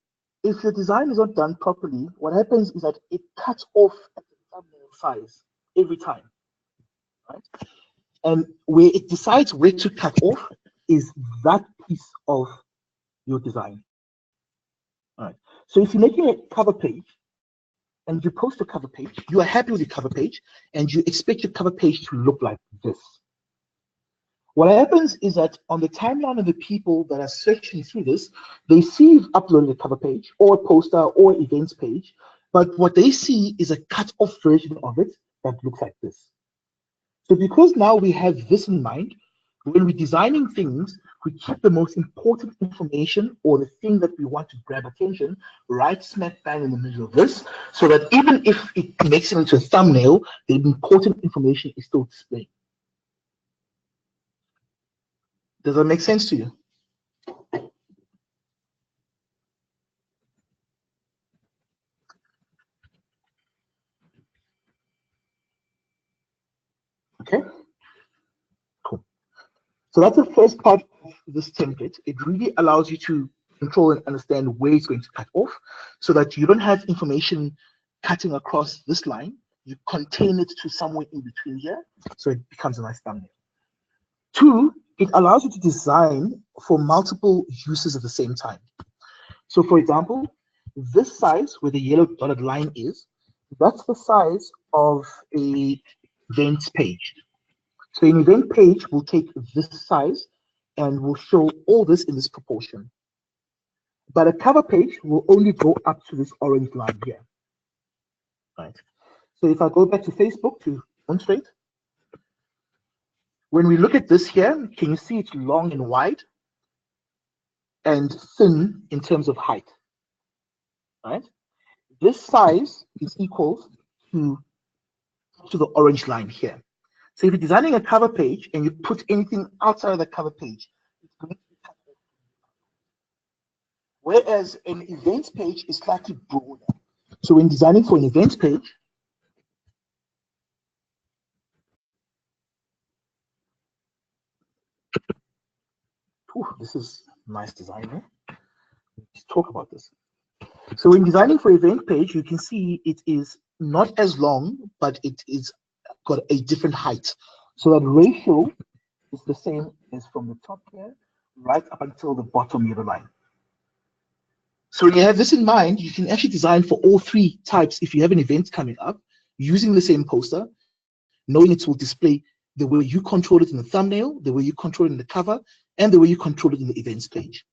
if your design is not done properly, what happens is that it cuts off at the thumbnail size every time, right? And where it decides where to cut off is that piece of your design. All right. So if you're making a cover page and you post a cover page, you are happy with your cover page and you expect your cover page to look like this. What happens is that on the timeline of the people that are searching through this, they see you've uploaded a cover page or a poster or events page, but what they see is a cut-off version of it that looks like this. So because now we have this in mind, when we're designing things, we keep the most important information or the thing that we want to grab attention right smack bang in the middle of this, so that even if it makes it into a thumbnail, the important information is still displayed. Does that make sense to you? Okay, cool. So that's the first part of this template. It really allows you to control and understand where it's going to cut off so that you don't have information cutting across this line. You contain it to somewhere in between here so it becomes a nice thumbnail. Two, it allows you to design for multiple uses at the same time. So for example, this size where the yellow dotted line is, that's the size of a events page. So an event page will take this size and will show all this in this proportion. But a cover page will only go up to this orange line here. Right. So if I go back to Facebook to demonstrate, when we look at this here, can you see it's long and wide and thin in terms of height? Right. This size is equal to the orange line here. So if you're designing a cover page and you put anything outside of the cover page, it's going to be cut off. Whereas an events page is slightly broader. So when designing for an events page, this is nice design, eh? Let's talk about this. So when designing for event page, you can see it is not as long, but it is got a different height. So that ratio is the same as from the top here, right up until the bottom yellow line. So when you have this in mind, you can actually design for all three types if you have an event coming up, using the same poster, knowing it will display the way you control it in the thumbnail, the way you control it in the cover, and the way you control it in the events page,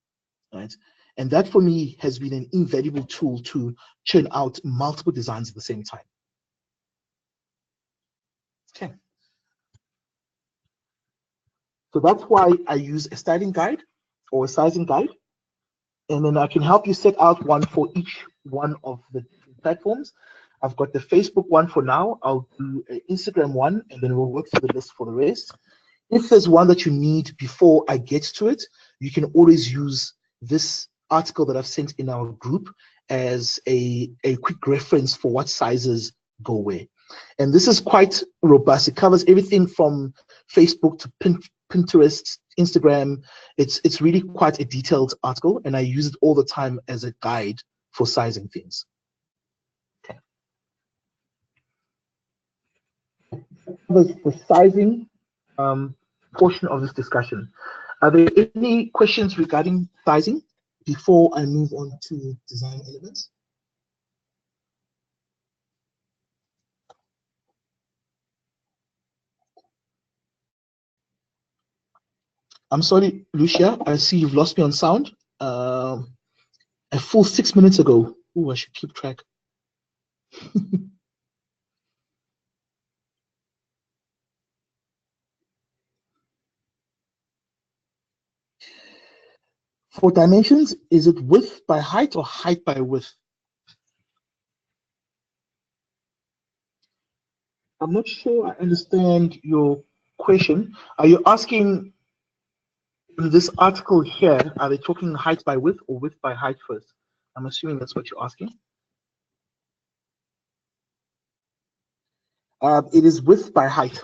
right? And that for me has been an invaluable tool to churn out multiple designs at the same time. Okay. So that's why I use a styling guide or a sizing guide. And then I can help you set out one for each one of the platforms. I've got the Facebook one for now. I'll do an Instagram one, and then we'll work through the list for the rest. If there's one that you need before I get to it, you can always use this article that I've sent in our group as a quick reference for what sizes go where. And this is quite robust. It covers everything from Facebook to Pinterest, Instagram. It's really quite a detailed article, and I use it all the time as a guide for sizing things. Okay. The sizing portion of this discussion. Are there any questions regarding sizing before I move on to design elements? I'm sorry, Lucia, I see you've lost me on sound. A full 6 minutes ago. Oh, I should keep track. For dimensions, is it width by height or height by width? I'm not sure I understand your question. Are you asking in this article here, are they talking height by width or width by height first? I'm assuming that's what you're asking. It is width by height.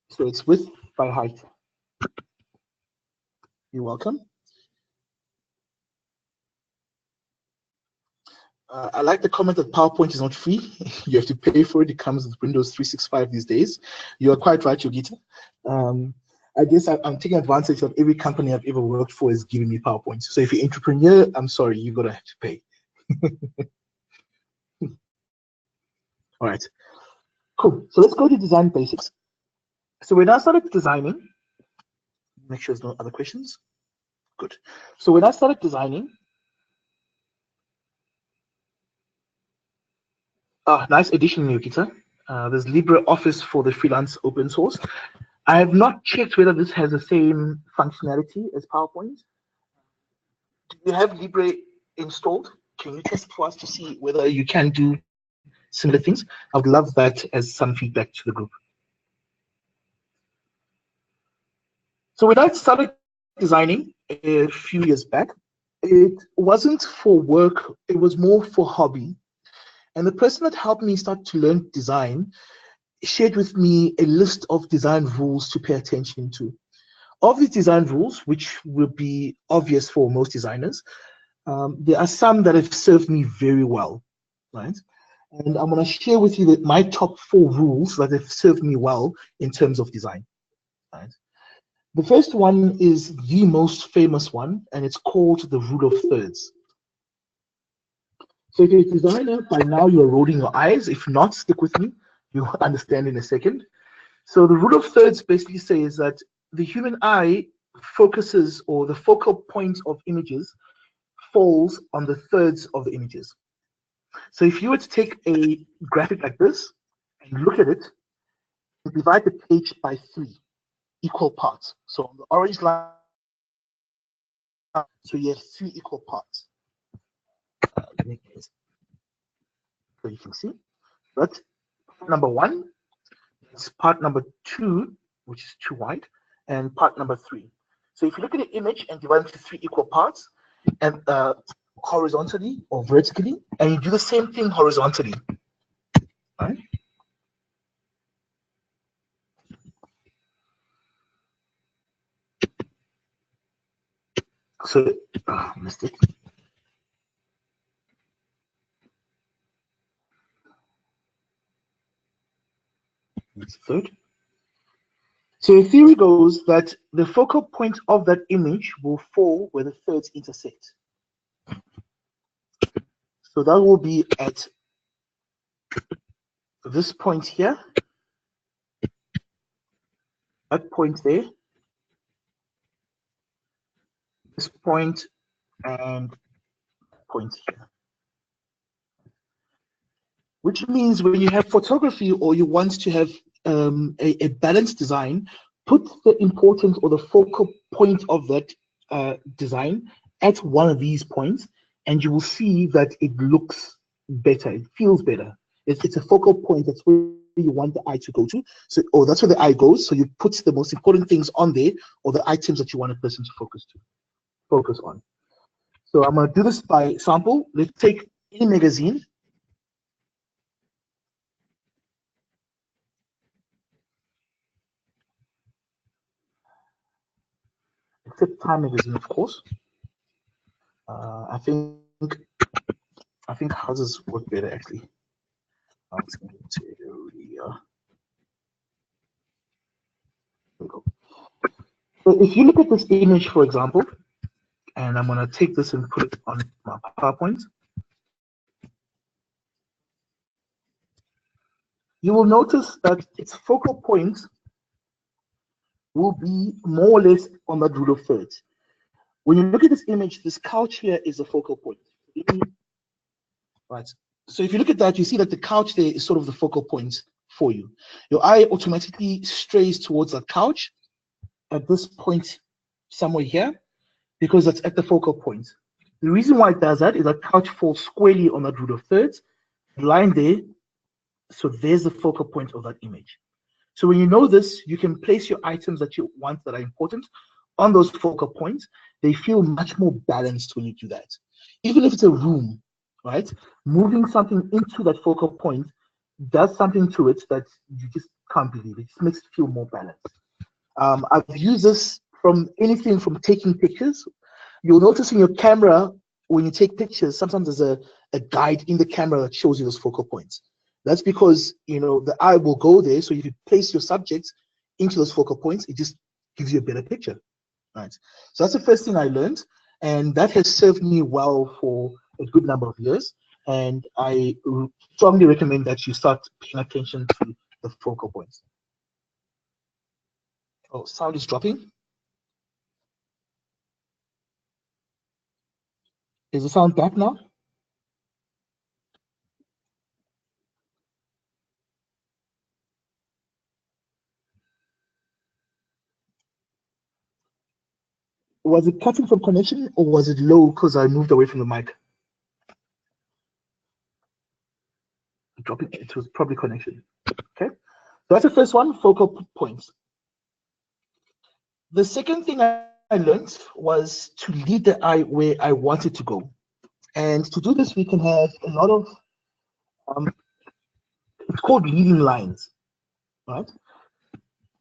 So it's width by height. You're welcome. I like the comment that PowerPoint is not free. You have to pay for it. It comes with Windows 365 these days. You are quite right, Yogita. I guess I'm taking advantage of every company I've ever worked for is giving me PowerPoint. So if you're an entrepreneur, I'm sorry, you're going to have to pay. All right, cool. So let's go to design basics. So when I started designing, make sure there's no other questions. Good. So when I started designing, nice addition, Yukita. There's LibreOffice for the freelance open source. I have not checked whether this has the same functionality as PowerPoint. Do you have Libre installed? Can you test for us to see whether you can do similar things? I would love that as some feedback to the group. So when I started designing a few years back, it wasn't for work, it was more for hobby. And the person that helped me start to learn design shared with me a list of design rules to pay attention to. Of these design rules, which will be obvious for most designers, there are some that have served me very well, right? And I'm going to share with you my top 4 rules that have served me well in terms of design, right? The first one is the most famous one, and it's called the rule of thirds. So if you're a designer, by now you're rolling your eyes. If not, stick with me. You'll understand in a second. So the rule of thirds basically says that the human eye focuses, or the focal point of images falls on the thirds of the images. So if you were to take a graphic like this and look at it, and divide the page by 3 equal parts. So on the orange line, so you have 3 equal parts. So you can see that's number 1. It's part number 2, which is too wide, and part number 3. So if you look at the image and divide it into 3 equal parts, and horizontally or vertically, and you do the same thing horizontally, right? So, missed it. That's third. So the theory goes that the focal point of that image will fall where the thirds intersect. So that will be at this point here, that point there, this point, and point here. Which means when you have photography or you want to have a balanced design, put the importance or the focal point of that design at one of these points, and you will see that it looks better, it feels better. It's a focal point. That's where you want the eye to go to. So, or that's where the eye goes. So you put the most important things on there, or the items that you want a person to focus on. So I'm going to do this by sample. Let's take any magazine. Except Time magazine, of course. I think houses work better actually. So if you look at this image, for example, and I'm going to take this and put it on my PowerPoint, you will notice that its focal point will be more or less on that rule of thirds. When you look at this image, this couch here is a focal point. Right. So if you look at that, you see that the couch there is sort of the focal point for you. Your eye automatically strays towards that couch at this point somewhere here, because that's at the focal point. The reason why it does that is that couch falls squarely on that rule of thirds, the line there, so there's the focal point of that image. So when you know this, you can place your items that you want that are important on those focal points. They feel much more balanced when you do that. Even if it's a room, right? Moving something into that focal point does something to it that you just can't believe. It just makes it feel more balanced. I've used this from anything from taking pictures. You'll notice in your camera, when you take pictures, sometimes there's a guide in the camera that shows you those focal points. That's because, the eye will go there. So if you place your subjects into those focal points, it just gives you a better picture, right? So that's the first thing I learned, and that has served me well for a good number of years. And I strongly recommend that you start paying attention to the focal points. Oh, sound is dropping. Is the sound back now? Was it cutting from connection, or was it low because I moved away from the mic? Dropping, it was probably connection. Okay, so that's the first one, focal points. The second thing I learned was to lead the eye where I wanted to go. And to do this, we can have a lot of, it's called leading lines, right?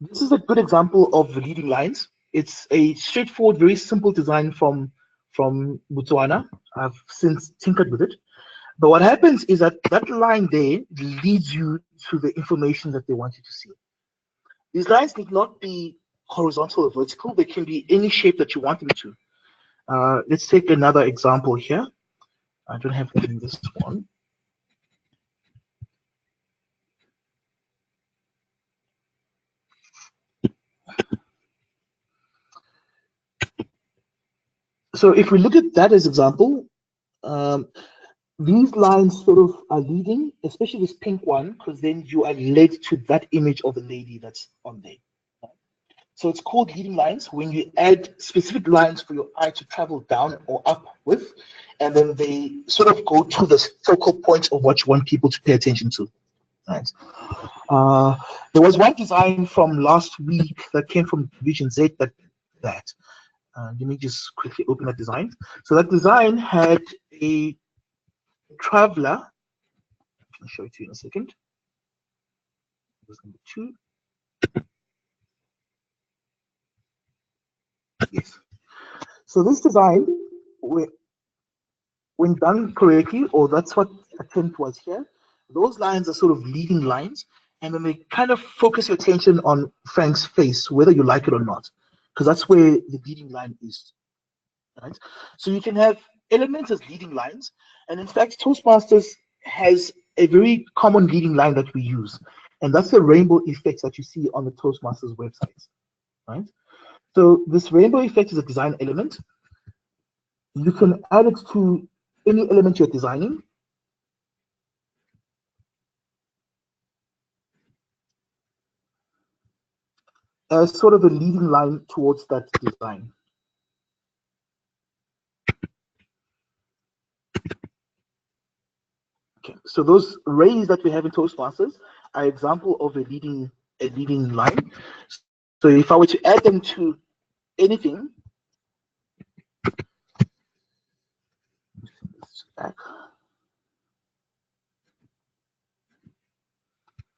This is a good example of the leading lines. It's a straightforward, very simple design from Botswana. I've since tinkered with it. But what happens is that that line there leads you to the information that they want you to see. These lines need not be horizontal or vertical. They can be any shape that you want them to. Let's take another example here. I don't have one in this one. So if we look at that as example, these lines sort of are leading, especially this pink one, because then you are led to that image of the lady that's on there. So it's called leading lines when you add specific lines for your eye to travel down or up with, and then they sort of go to the focal point of what you want people to pay attention to. Right. There was one design from last week that came from Division Z that. Let me just quickly open that design. So that design had a traveler. I'll show it to you in a second. This number 2. Yes. So this design, when done correctly, or that's what attempt was here, those lines are sort of leading lines, and then they kind of focus your attention on Frank's face, whether you like it or not, because that's where the leading line is. Right? So you can have elements as leading lines, and in fact, Toastmasters has a very common leading line that we use, and that's the rainbow effect that you see on the Toastmasters website. Right? So this rainbow effect is a design element. You can add it to any element you're designing. As sort of a leading line towards that design. Okay, so those rays that we have in Toastmasters are example of a leading line. So if I were to add them to anything,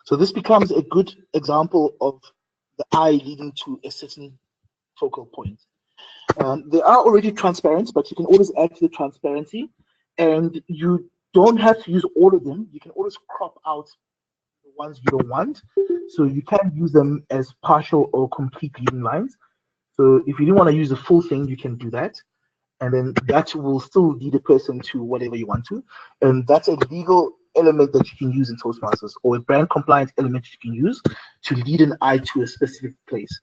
so this becomes a good example of the eye leading to a certain focal point. They are already transparent, but you can always add to the transparency, and you don't have to use all of them. You can always crop out the ones you don't want, so you can use them as partial or complete leading lines. So if you didn't want to use the full thing, you can do that, and then that will still lead a person to whatever you want to, and that's a legal element that you can use in Toastmasters, or a brand compliant element you can use to lead an eye to a specific place.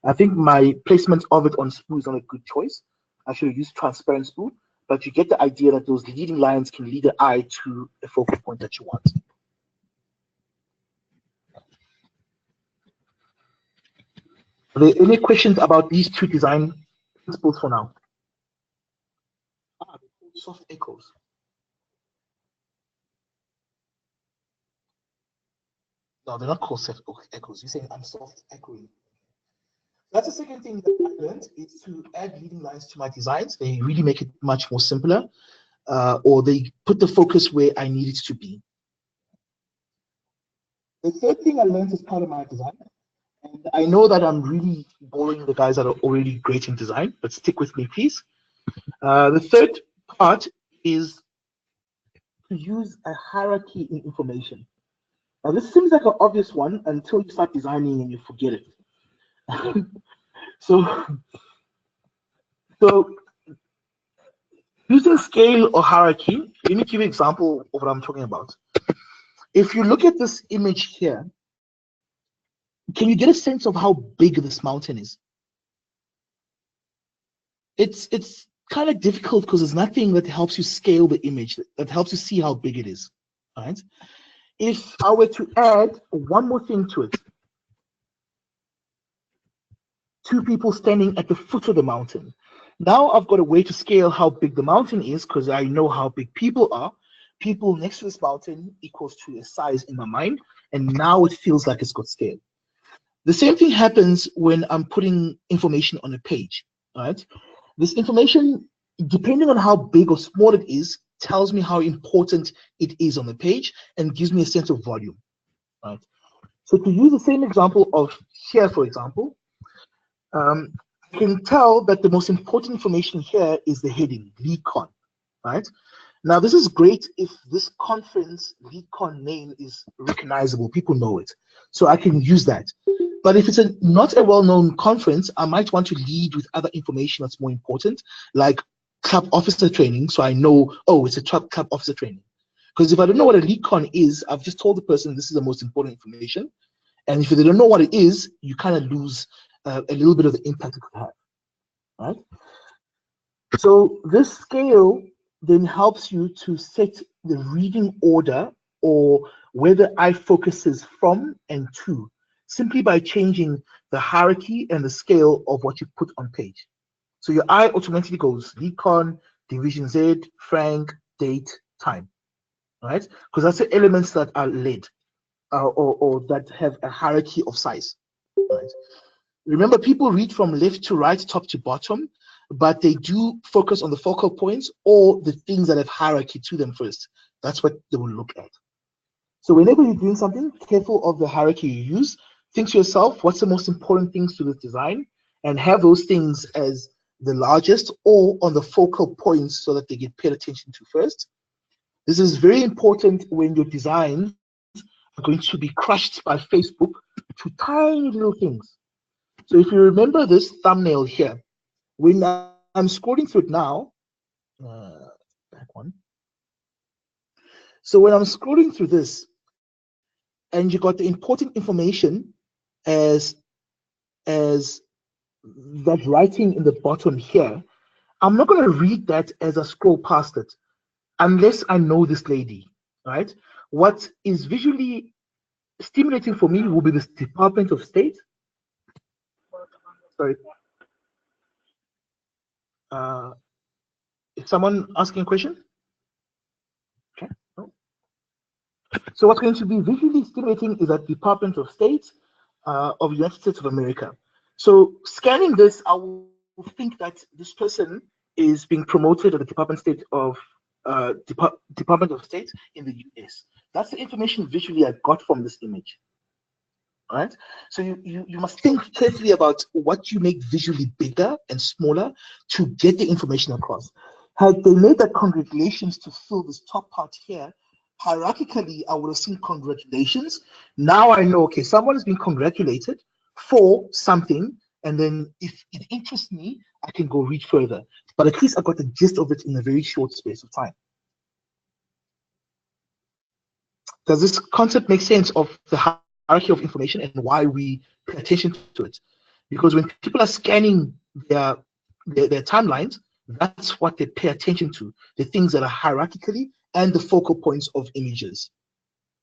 I think my placement of it on Spoo is not a good choice. I should have used transparent Spoo, but you get the idea that those leading lines can lead the eye to a focal point that you want. Are there any questions about these two design principles for now? Soft echoes. No, they're not called soft echoes. You're saying I'm soft echoing. That's the second thing that I learned, is to add leading lines to my designs. They really make it much more simpler, or they put the focus where I need it to be. The third thing I learned as part of my design, and I know that I'm really boring the guys that are already great in design, but stick with me, please. The third part is to use a hierarchy in information. Now, this seems like an obvious one until you start designing and you forget it. So using scale or hierarchy, let me give you an example of what I'm talking about. If you look at this image here, can you get a sense of how big this mountain is? It's kind of difficult because there's nothing that helps you scale the image, that helps you see how big it is. All right. If I were to add one more thing to it, two people standing at the foot of the mountain. Now I've got a way to scale how big the mountain is because I know how big people are. People next to this mountain equals to a size in my mind, and now it feels like it's got scale. The same thing happens when I'm putting information on a page. All right. This information, depending on how big or small it is, tells me how important it is on the page and gives me a sense of volume. Right. So to use the same example of here, for example, I can tell that the most important information here is the heading, LeadCon, right? Now, this is great if this conference LeadCon name is recognizable, people know it. So I can use that. But if it's not a well-known conference, I might want to lead with other information that's more important, like club officer training, so I know, oh, it's a club officer training. Because if I don't know what a LeadCon is, I've just told the person this is the most important information. And if they don't know what it is, you kind of lose a little bit of the impact it could have, right? So this scale then helps you to set the reading order or where the eye focuses from and to, simply by changing the hierarchy and the scale of what you put on page. So your eye automatically goes LeadCon, Division Z, Frank, date, time, right? Because that's the elements that are led or that have a hierarchy of size, right? Remember, people read from left to right, top to bottom, but they do focus on the focal points or the things that have hierarchy to them first. That's what they will look at. So whenever you're doing something, careful of the hierarchy you use. Think to yourself, what's the most important things to the design? And have those things as the largest or on the focal points so that they get paid attention to first. This is very important when your designs are going to be crushed by Facebook to tiny little things. So if you remember this thumbnail here, when I'm scrolling through it now, back one. So when I'm scrolling through this, and you got the important information as that writing in the bottom here, I'm not going to read that as I scroll past it, unless I know this lady, right? What is visually stimulating for me will be this Department of State. Sorry. Is someone asking a question? Okay. Oh. So what's going to be visually stimulating is that Department of State of the United States of America. So scanning this, I will think that this person is being promoted at the Department of State in the US. That's the information visually I got from this image. All right. So you must think carefully about what you make visually bigger and smaller to get the information across. Had they made that congratulations to fill this top part here, hierarchically, I would have seen congratulations. Now I know, okay, someone is being congratulated for something, and then if it interests me, I can go read further. But at least I got the gist of it in a very short space of time. Does this concept make sense of the hierarchy of information and why we pay attention to it? Because when people are scanning their timelines, that's what they pay attention to, the things that are hierarchically and the focal points of images.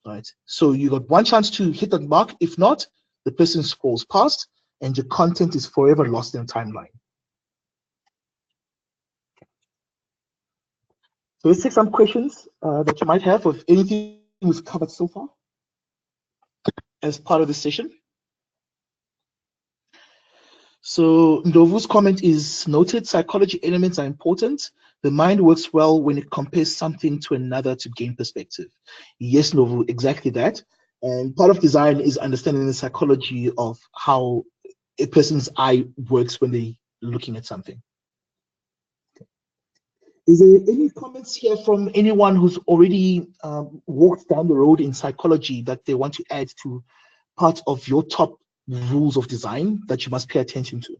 Right? So you got one chance to hit that mark. If not, the person scrolls past and your content is forever lost in a timeline. So let's take some questions that you might have of anything we've covered so far as part of the session. So Ndovu's comment is noted. Psychology elements are important. The mind works well when it compares something to another to gain perspective. Yes, Ndovu, exactly that. And part of design is understanding the psychology of how a person's eye works when they're looking at something. Is there any comments here from anyone who's already walked down the road in psychology that they want to add to part of your top rules of design that you must pay attention to?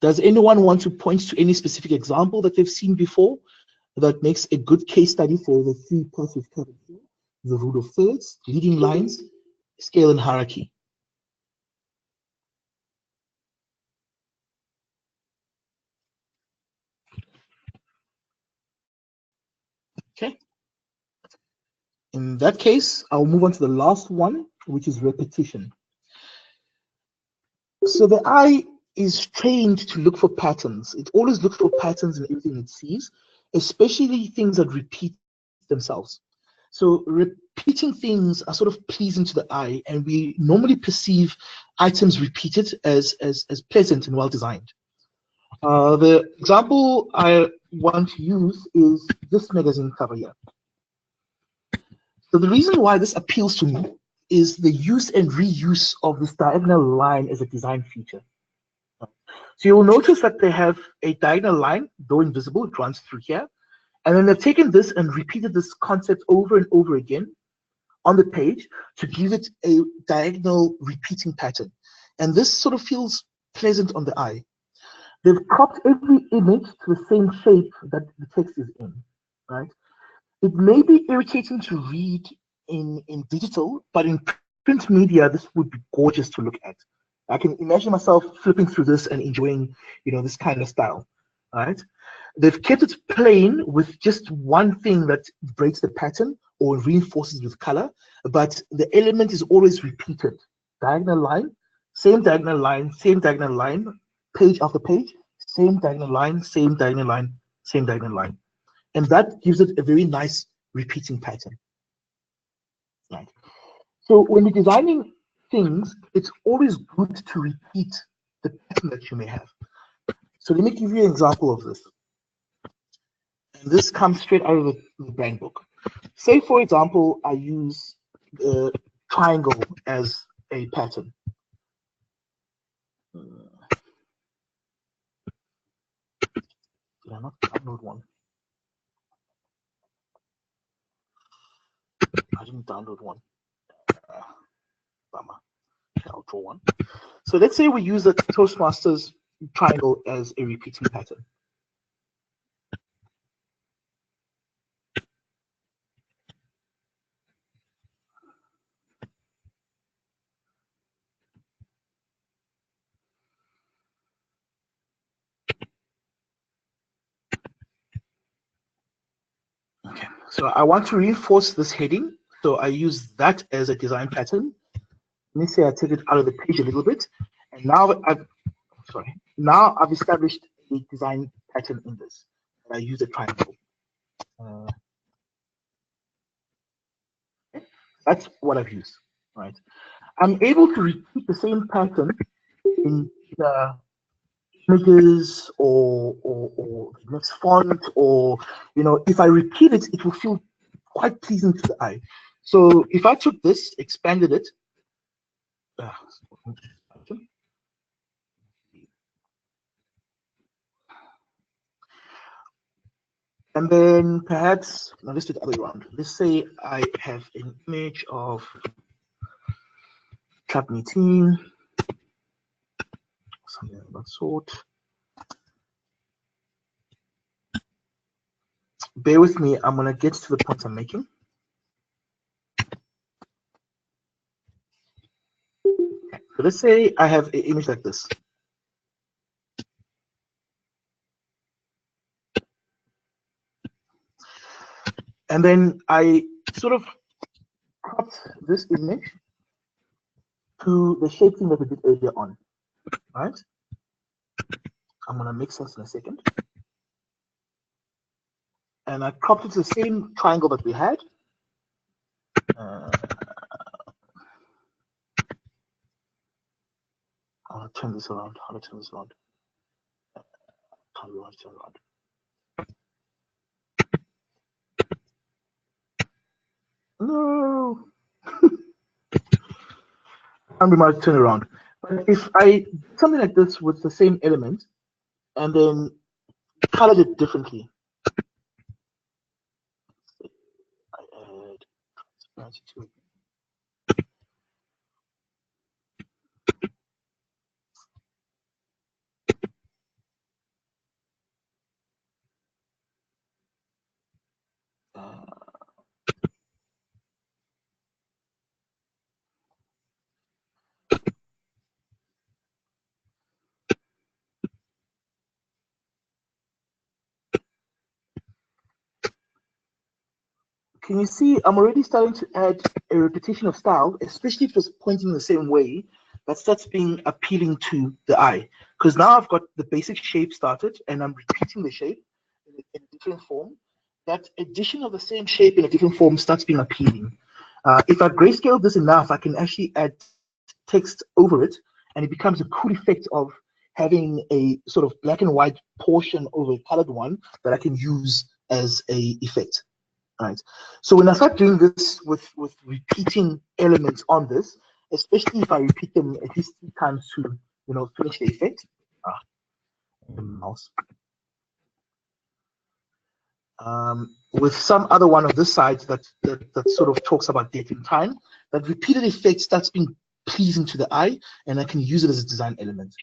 Does anyone want to point to any specific example that they've seen before that makes a good case study for the three parts we've covered here? The rule of thirds, leading lines, scale, and hierarchy. Okay. In that case, I'll move on to the last one, which is repetition. So the eye is trained to look for patterns. It always looks for patterns in everything it sees, especially things that repeat themselves. So repeating things are sort of pleasing to the eye, and we normally perceive items repeated as pleasant and well designed. The example I want to use is this magazine cover here. So the reason why this appeals to me is the use and reuse of this diagonal line as a design feature. So you'll notice that they have a diagonal line, though invisible, it runs through here. And then they've taken this and repeated this concept over and over again on the page to give it a diagonal repeating pattern. And this sort of feels pleasant on the eye. They've cropped every image to the same shape that the text is in, right? It may be irritating to read in digital, but in print media, this would be gorgeous to look at. I can imagine myself flipping through this and enjoying, this kind of style, right? They've kept it plain with just one thing that breaks the pattern or reinforces with color, but the element is always repeated. Diagonal line, same diagonal line, same diagonal line, page after page, same diagonal line, same diagonal line, same diagonal line. And that gives it a very nice repeating pattern. Right. So when you're designing things, it's always good to repeat the pattern that you may have. So let me give you an example of this. And this comes straight out of the brand book. Say, for example, I use the triangle as a pattern. Did I not download one? I didn't download one. Bummer. Okay, I'll draw one. So let's say we use the Toastmasters triangle as a repeating pattern. Okay, so I want to reinforce this heading. So I use that as a design pattern. Let me say I take it out of the page a little bit, And now I've established a design pattern in this. And I use a triangle. That's what I've used, right? I'm able to repeat the same pattern in the images or the next font, or if I repeat it, it will feel quite pleasing to the eye. So if I took this, expanded it, and then perhaps, now let's do the other way around. Let's say I have an image of club meeting, something of that sort. Bear with me, I'm gonna get to the point I'm making. So let's say I have an image like this. And then I sort of cropped this image to the shape thing that we did earlier on, right? I'm gonna make sense in a second. And I cropped it to the same triangle that we had. I'll turn this around. How to turn this around? How do you want to turn around? No. And we might turn around. But if I something like this with the same element and then colored it differently, I add transparency to it. Can you see I'm already starting to add a repetition of style, especially if it's pointing the same way, that starts being appealing to the eye. Because now I've got the basic shape started and I'm repeating the shape in a different form. That addition of the same shape in a different form starts being appealing. If I grayscale this enough, I can actually add text over it, and it becomes a cool effect of having a sort of black and white portion over a colored one that I can use as a effect. Right. So when I start doing this with repeating elements on this, especially if I repeat them at least 3 times to finish the effect. Mouse. With some other one on this side that sort of talks about date and time, that repeated effect starts being pleasing to the eye, and I can use it as a design element.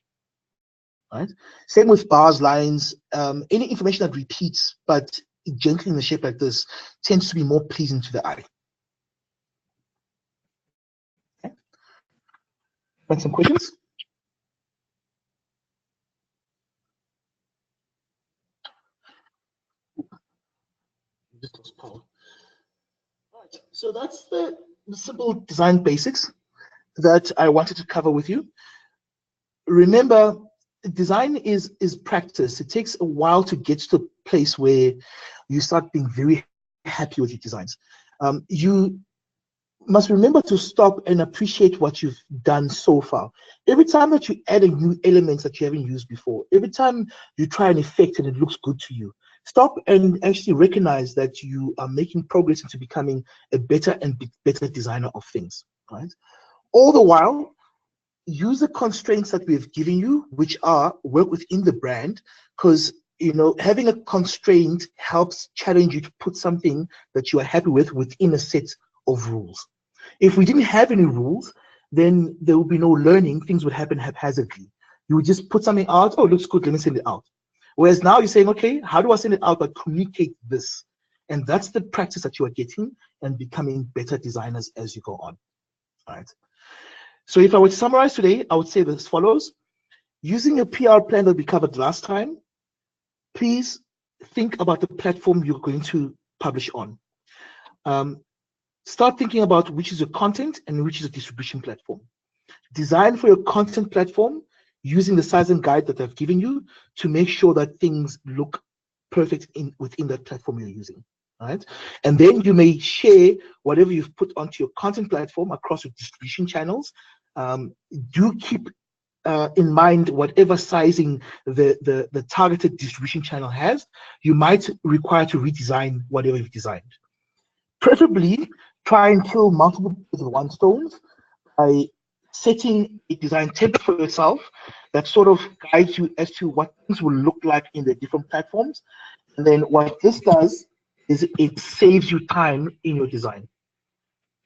Right. Same with bars, lines, any information that repeats but gently in a shape like this tends to be more pleasing to the eye. Okay. And some questions? Right. So that's the simple design basics that I wanted to cover with you. Remember, design is practice. It takes a while to get to a place where you start being very happy with your designs. You must remember to stop and appreciate what you've done so far. Every time that you add a new element that you haven't used before, every time you try an effect and it looks good to you, stop and actually recognize that you are making progress into becoming a better and better designer of things, right? All the while, use the constraints that we've given you, which are work within the brand, because having a constraint helps challenge you to put something that you are happy with within a set of rules. If we didn't have any rules, then there would be no learning. Things would happen haphazardly. You would just put something out. Oh, it looks good. Let me send it out. Whereas now you're saying, okay, how do I send it out but communicate this? And that's the practice that you are getting and becoming better designers as you go on. All right. So if I were to summarize today, I would say as follows. Using a PR plan that we covered last time, please think about the platform you're going to publish on. Start thinking about which is your content and which is a distribution platform. Design for your content platform using the sizing guide that I've given you to make sure that things look perfect within that platform you're using. Right? And then you may share whatever you've put onto your content platform across your distribution channels. Do keep in mind whatever sizing the targeted distribution channel has. You might require to redesign whatever you've designed. Preferably, try and kill multiple birds with one stone by setting a design template for yourself that sort of guides you as to what things will look like in the different platforms. And then what this does is it saves you time in your design.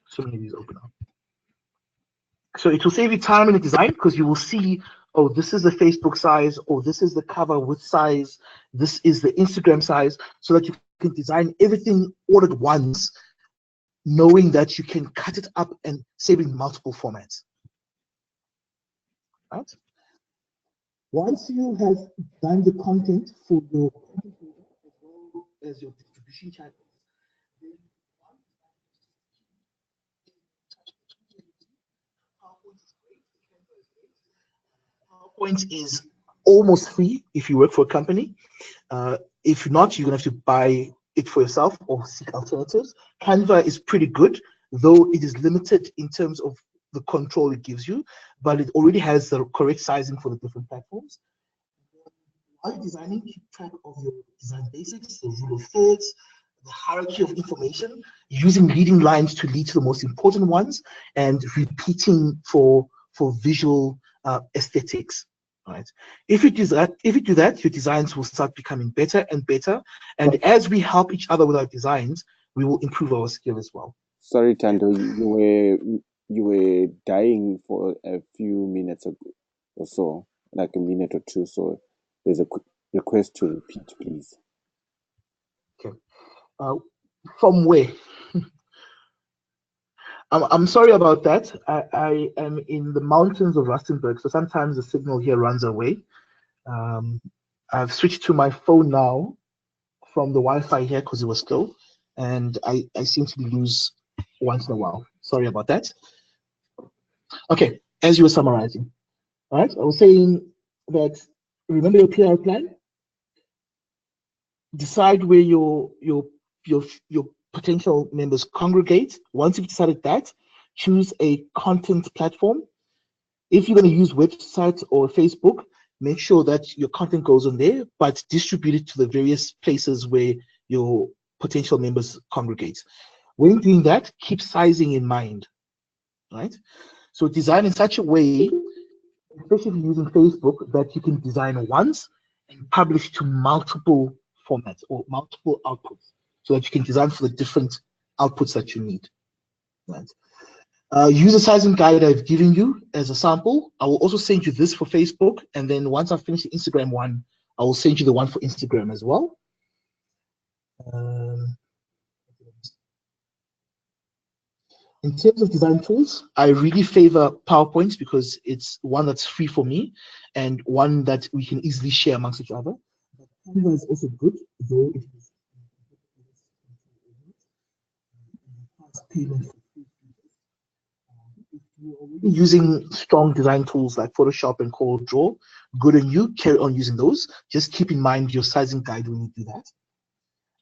So many of these open up. So it will save you time in the design because you will see, oh, this is the Facebook size, or this is the cover width size, this is the Instagram size, so that you can design everything all at once, knowing that you can cut it up and save it in multiple formats. Right? Once you have done the content for your content as well as your distribution channels, PowerPoint is almost free if you work for a company. If not, you're gonna have to buy it for yourself or seek alternatives. Canva is pretty good, though it is limited in terms of the control it gives you, but it already has the correct sizing for the different platforms. While you're designing, keep track of your design basics, the rule of thirds, the hierarchy of information, using leading lines to lead to the most important ones, and repeating for visual aesthetics. Right. If you do that, your designs will start becoming better and better. And as we help each other with our designs, we will improve our skill as well. Sorry, Tando, you were dying for a few minutes ago or so, like a minute or two. So there's a quick request to repeat, please. Okay. From where? I'm sorry about that. I am in the mountains of Rustenburg, so sometimes the signal here runs away. I've switched to my phone now from the Wi-Fi here because it was slow, and I seem to lose once in a while. Sorry about that. Okay, as you were summarizing, all right, I was saying that remember your PR plan. Decide where your potential members congregate. Once you've decided that, choose a content platform. If you're going to use websites or Facebook, make sure that your content goes on there, but distribute it to the various places where your potential members congregate. When doing that, keep sizing in mind, right? So design in such a way, especially using Facebook, that you can design once and publish to multiple formats or multiple outputs, so that you can design for the different outputs that you need. Right? Use the sizing guide I've given you as a sample. I will also send you this for Facebook, and then once I finish the Instagram one, I will send you the one for Instagram as well. In terms of design tools, I really favor PowerPoint because it's one that's free for me and one that we can easily share amongst each other. But Canva is also good, though it is payment. If you're already using strong design tools like Photoshop and CorelDRAW, good on you, carry on using those. Just keep in mind your sizing guide when you do that.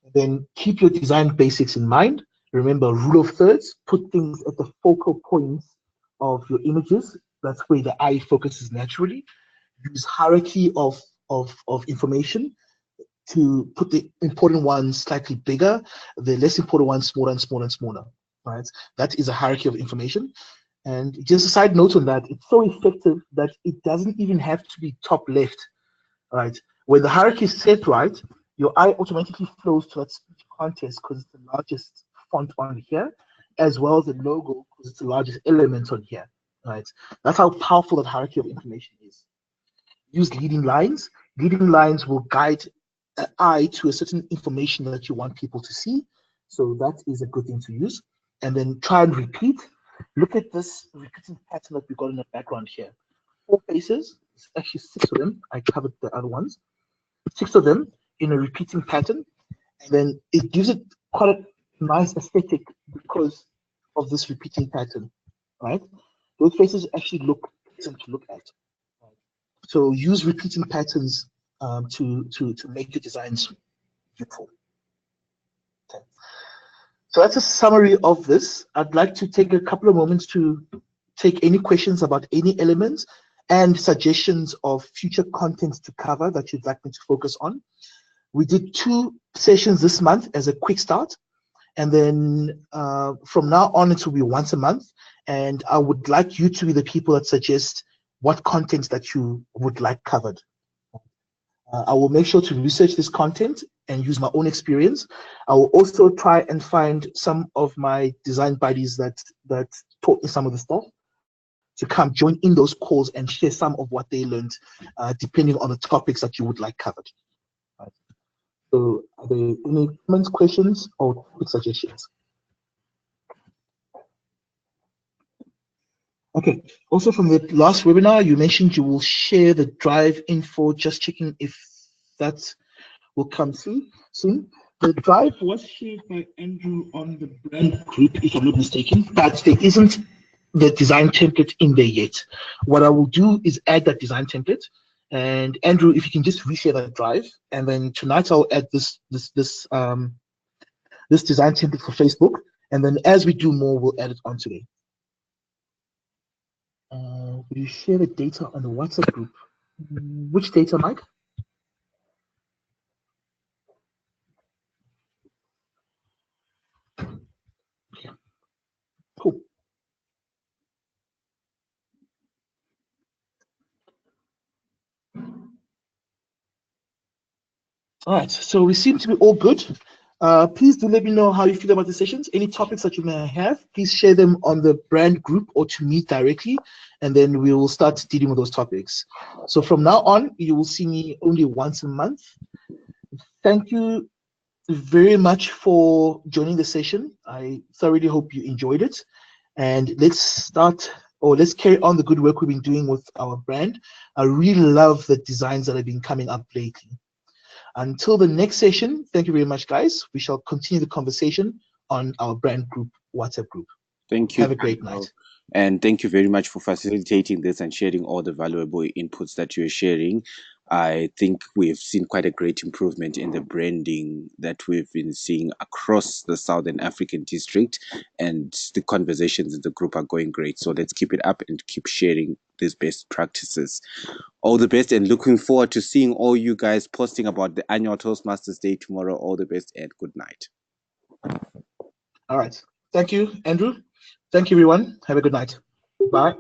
And then keep your design basics in mind. Remember, rule of thirds, put things at the focal points of your images. That's where the eye focuses naturally. Use hierarchy of information to put the important ones slightly bigger, the less important ones smaller and smaller and smaller. Right? That is a hierarchy of information. And just a side note on that, it's so effective that it doesn't even have to be top left. Right? When the hierarchy is set right, your eye automatically flows to that speech contest because it's the largest font on here, as well as the logo because it's the largest element on here. Right? That's how powerful that hierarchy of information is. Use leading lines. Leading lines will guide an eye to a certain information that you want people to see. So that is a good thing to use. And then try and repeat. Look at this repeating pattern that we got in the background here. 4 faces, it's actually 6 of them. I covered the other ones. 6 of them in a repeating pattern. And then it gives it quite a nice aesthetic because of this repeating pattern, right? Those faces actually look pleasant to look at. So use repeating patterns to make your designs beautiful. Okay. So that's a summary of this. I'd like to take a couple of moments to take any questions about any elements and suggestions of future content to cover that you'd like me to focus on. We did 2 sessions this month as a quick start. And then from now on, it will be once a month. And I would like you to be the people that suggest what content that you would like covered. I will make sure to research this content and use my own experience. I will also try and find some of my design buddies that taught me some of the stuff to come join in those calls and share some of what they learned, depending on the topics that you would like covered. Right. So are there any comments, questions, or quick suggestions? Okay. Also from the last webinar, you mentioned you will share the drive info, just checking if that will come through soon. The drive was shared by Andrew on the brand group, if I'm not mistaken, but there isn't the design template in there yet. What I will do is add that design template. And Andrew, if you can just reshare that drive, and then tonight I'll add this design template for Facebook, and then as we do more, we'll add it on today. Will you share the data on the WhatsApp group? Which data, Mike? Okay. Cool. All right, so we seem to be all good. Please do let me know how you feel about the sessions. Any topics that you may have, please share them on the brand group or to me directly, and then we will start dealing with those topics. So from now on, you will see me only once a month. Thank you very much for joining the session. I thoroughly hope you enjoyed it. And let's carry on the good work we've been doing with our brand. I really love the designs that have been coming up lately. Until the next session, thank you very much, guys. We shall continue the conversation on our brand group, WhatsApp group. Thank you. Have a great night. And thank you very much for facilitating this and sharing all the valuable inputs that you're sharing. I think we've seen quite a great improvement in the branding that we've been seeing across the Southern African district, and the conversations in the group are going great. So let's keep it up and keep sharing these best practices. All the best, and looking forward to seeing all you guys posting about the annual Toastmasters Day tomorrow. All the best and good night. All right. Thank you, Andrew. Thank you, everyone. Have a good night. Bye.